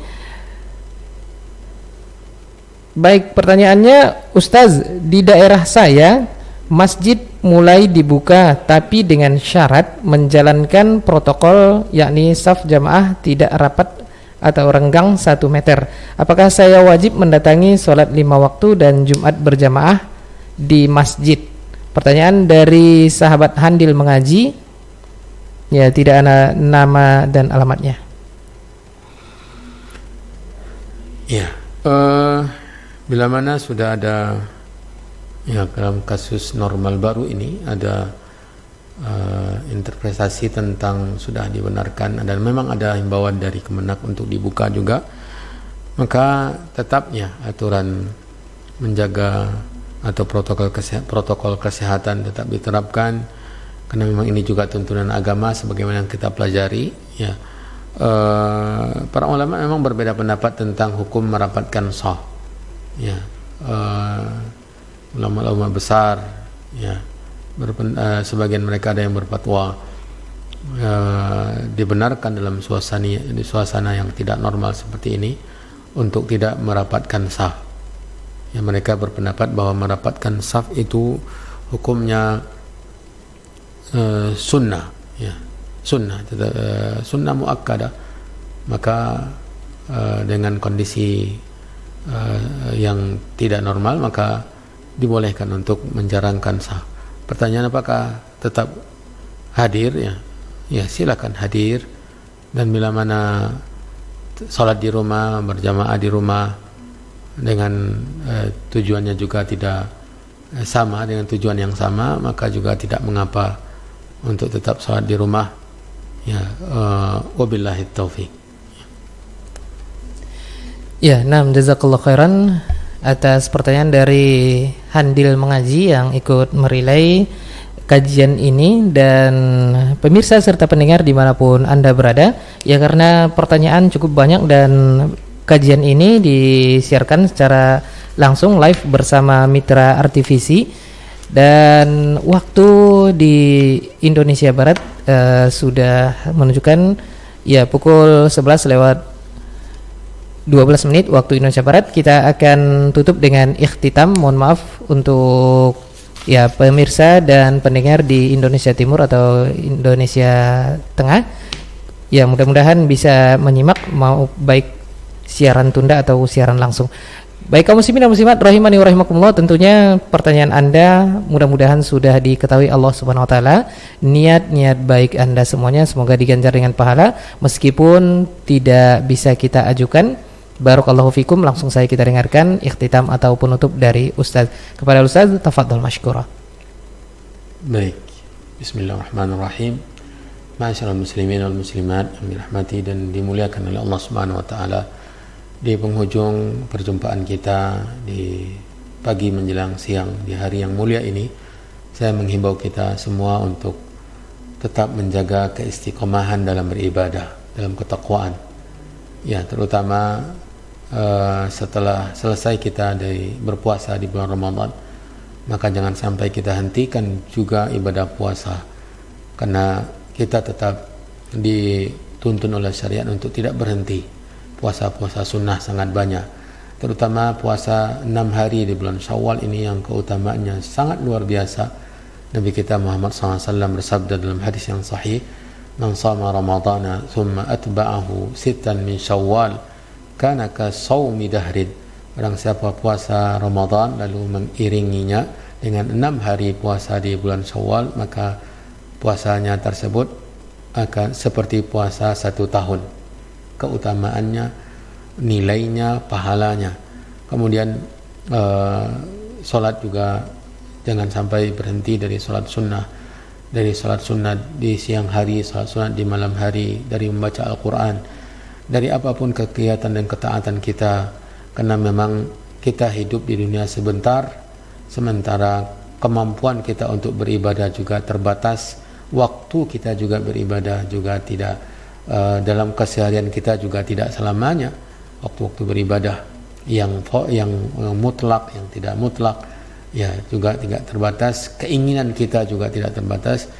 Baik, pertanyaannya, Ustaz, di daerah saya masjid mulai dibuka tapi dengan syarat menjalankan protokol, yakni saf jamaah tidak rapat atau renggang 1 meter. Apakah saya wajib mendatangi sholat 5 waktu dan Jumat berjamaah di masjid? Pertanyaan dari sahabat Handil Mengaji, ya, tidak ada nama dan alamatnya. Ya, bila mana sudah ada ya dalam kasus normal baru ini ada interpretasi tentang sudah dibenarkan dan memang ada himbauan dari Kemenak untuk dibuka juga, maka tetapnya aturan menjaga atau protokol kesehatan tetap diterapkan, karena memang ini juga tuntunan agama sebagaimana yang kita pelajari ya. Para ulama memang berbeda pendapat tentang hukum merapatkan shaf ya. Ulama-ulama besar ya, sebagian mereka ada yang berfatwa dibenarkan dalam suasana yang tidak normal seperti ini untuk tidak merapatkan shaf ya. Mereka berpendapat bahwa merapatkan shaf itu hukumnya sunnah ya, sunnah muakkadah. Maka dengan kondisi yang tidak normal maka dibolehkan untuk menjarangkan shaf. Pertanyaan apakah tetap hadir ya? Ya silakan hadir, dan bila mana salat di rumah, berjamaah di rumah dengan tujuannya juga tidak sama dengan tujuan yang sama, maka juga tidak mengapa untuk tetap salat di rumah ya. Wabillahi taufiq. Ya, nah, jazakallahu khairan atas pertanyaan dari Handil Mengaji yang ikut merilai kajian ini, dan pemirsa serta pendengar dimanapun Anda berada ya, karena pertanyaan cukup banyak dan kajian ini disiarkan secara langsung live bersama Mitra RTVC, dan waktu di Indonesia Barat sudah menunjukkan ya pukul 11 lewat 12 menit waktu Indonesia Barat. Kita akan tutup dengan ikhtitam. Mohon maaf untuk ya pemirsa dan pendengar di Indonesia Timur atau Indonesia Tengah ya, mudah-mudahan bisa menyimak mau baik siaran tunda atau siaran langsung. Baik kaum muslimin dan muslimat rahimani wa rahimakumullah, tentunya pertanyaan Anda mudah-mudahan sudah diketahui Allah Subhanahu wa taala. Niat-niat baik Anda semuanya semoga diganjar dengan pahala meskipun tidak bisa kita ajukan. Barakallahu fikum. Langsung saya kita dengarkan ikhtitam atau penutup dari Ustaz. Kepada Ustaz, tafadhol mashkura. Baik. Bismillahirrahmanirrahim. Ma'asyiral muslimin wal muslimat yang dirahmati dan dimuliakan oleh Allah Subhanahu wa taala. Di penghujung perjumpaan kita di pagi menjelang siang di hari yang mulia ini, saya menghimbau kita semua untuk tetap menjaga keistiqomahan dalam beribadah, dalam ketakwaan. Ya, terutama setelah selesai kita dari berpuasa di bulan Ramadan, maka jangan sampai kita hentikan juga ibadah puasa, karena kita tetap dituntun oleh syariat untuk tidak berhenti. Puasa-puasa sunnah sangat banyak, terutama puasa 6 hari di bulan Syawal ini yang keutamaannya sangat luar biasa. Nabi kita Muhammad SAW bersabda dalam hadis yang sahih, "Man shama Ramadana thumma atba'ahu sittan min Syawal kana ka shaumi dahrin." Barang siapa puasa Ramadan lalu mengiringinya dengan 6 hari puasa di bulan Syawal, maka puasanya tersebut akan seperti puasa 1 tahun. Keutamaannya, nilainya, pahalanya. Kemudian solat juga jangan sampai berhenti dari solat sunnah, dari solat sunnah di siang hari, solat sunnah di malam hari, dari membaca Al-Quran, dari apapun kegiatan dan ketaatan kita, karena memang kita hidup di dunia sebentar, sementara kemampuan kita untuk beribadah juga terbatas, waktu kita juga beribadah juga tidak, dalam keseharian kita juga tidak selamanya waktu-waktu beribadah yang mutlak, yang tidak mutlak ya juga tidak terbatas. Keinginan kita juga tidak terbatas,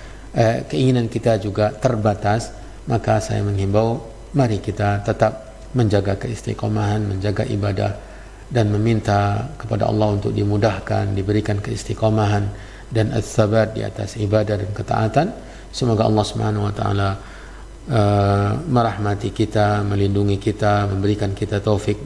keinginan kita juga terbatas. Maka saya menghimbau, mari kita tetap menjaga keistiqomahan, menjaga ibadah, dan meminta kepada Allah untuk dimudahkan, diberikan keistiqomahan dan as-sabat di atas ibadah dan ketaatan. Semoga Allah Subhanahu wa taala merahmati kita, melindungi kita, memberikan kita taufik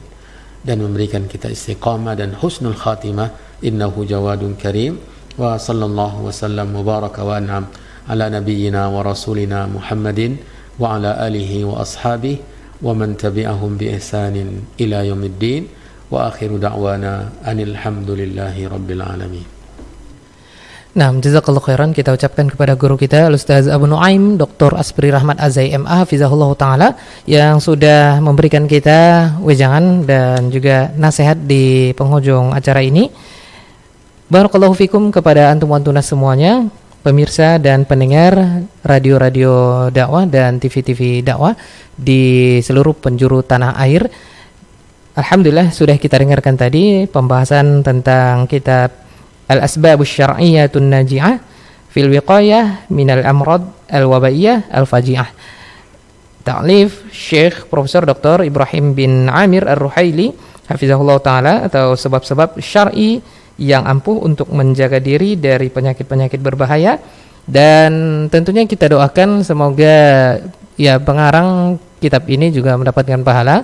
dan memberikan kita istiqamah dan husnul khatimah. Innahu jawadun karim. Wa sallallahu wa sallam wa baraka wa an'am ala nabiyyina wa rasulina Muhammadin wa ala alihi wa ashabihi wa man tabi'ahum bi ihsanin ila yaumiddin. Wa akhiru da'wana anil hamdulillahi rabbil alamin. Nah, jazakallahu khairan kita ucapkan kepada guru kita Ustaz Abu Nuaim Dr. Asbri Rahmat Azai MA hafizahullah taala yang sudah memberikan kita wejangan dan juga nasihat di penghujung acara ini. Barakallahu fikum kepada antum-antuna semuanya, pemirsa dan pendengar radio-radio dakwah dan TV-TV dakwah di seluruh penjuru tanah air. Alhamdulillah sudah kita dengarkan tadi pembahasan tentang kitab Al-Asbabus Syar'iyyatun Naji'ah fil Wiqayah minal Amrad Al-Wabaiyah Al-Faji'ah. Ta'lif Syekh Profesor Dr. Ibrahim bin Amir Ar-Ruhaili hafizahullah taala, atau sebab-sebab syar'i yang ampuh untuk menjaga diri dari penyakit-penyakit berbahaya. Dan tentunya kita doakan semoga ya pengarang kitab ini juga mendapatkan pahala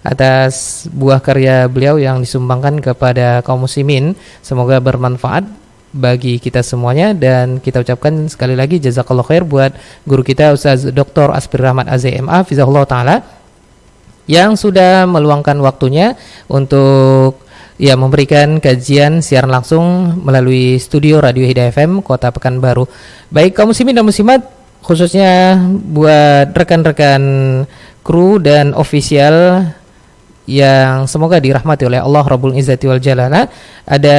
atas buah karya beliau yang disumbangkan kepada kaum muslimin. Semoga bermanfaat bagi kita semuanya, dan kita ucapkan sekali lagi jazakallahu khair buat guru kita Ustaz Dr. Asbri Rahmat Azai MA hafizahullah taala yang sudah meluangkan waktunya untuk ya memberikan kajian siaran langsung melalui studio Radio Hidayah FM Kota Pekanbaru. Baik kaum muslimin dan muslimat, khususnya buat rekan-rekan kru dan ofisial yang semoga dirahmati oleh Allah Rabbul Izzati wal Jalala, ada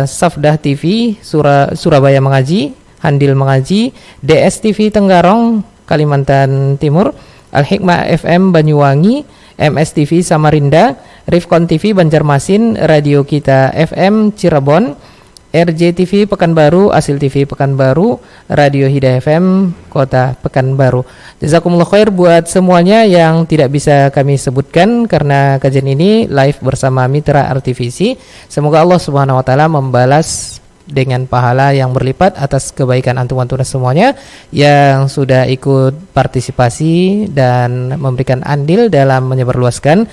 Safdah TV Surabaya Mengaji, Handil Mengaji, DS TV Tenggarong Kalimantan Timur, Al Hikmah FM Banyuwangi, MS TV Samarinda, Rifkon TV Banjarmasin, Radio Kita FM Cirebon, RJTV Pekanbaru, Asil TV Pekanbaru, Radio Hidayah FM Kota Pekanbaru. Jazakumullah khair buat semuanya yang tidak bisa kami sebutkan karena kajian ini live bersama mitra RTVC. Semoga Allah Subhanahu wa taala membalas dengan pahala yang berlipat atas kebaikan antum-antum semuanya yang sudah ikut partisipasi dan memberikan andil dalam menyebarluaskan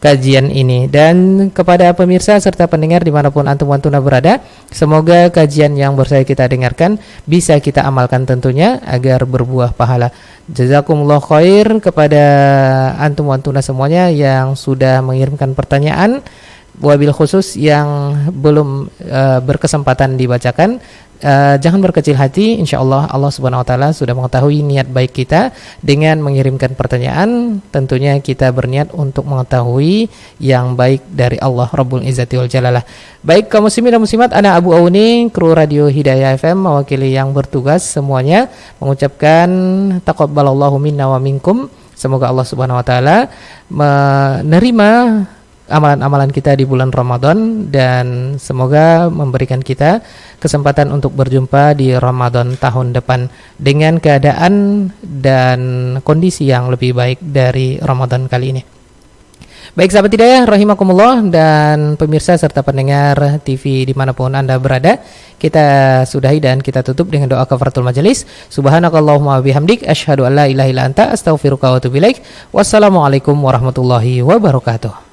kajian ini. Dan kepada pemirsa serta pendengar dimanapun antum-antuna berada, semoga kajian yang baru saja kita dengarkan bisa kita amalkan tentunya agar berbuah pahala. Jazakumullah khair kepada antum-antuna semuanya yang sudah mengirimkan pertanyaan, wabil khusus yang belum berkesempatan dibacakan. Jangan berkecil hati, insyaallah Allah Subhanahu wa taala sudah mengetahui niat baik kita dengan mengirimkan pertanyaan. Tentunya kita berniat untuk mengetahui yang baik dari Allah Rabbul Izzati wal Jalalah. Baik kaum muslimin dan muslimat, ana Abu Auni, kru Radio Hidayah FM mewakili yang bertugas semuanya mengucapkan taqabbalallahu minna wa minkum. Semoga Allah Subhanahu wa taala menerima amalan-amalan kita di bulan Ramadan dan semoga memberikan kita kesempatan untuk berjumpa di Ramadan tahun depan dengan keadaan dan kondisi yang lebih baik dari Ramadan kali ini. Baik sahabat Hidayah rahimakumullah dan pemirsa serta pendengar TV dimanapun Anda berada, kita sudahi dan kita tutup dengan doa kafaratul majelis. Subhanakallahumma bihamdik asyhadu an la ilaha illa anta astaghfiruka wa atubu ilaik. Wassalamualaikum warahmatullahi wabarakatuh.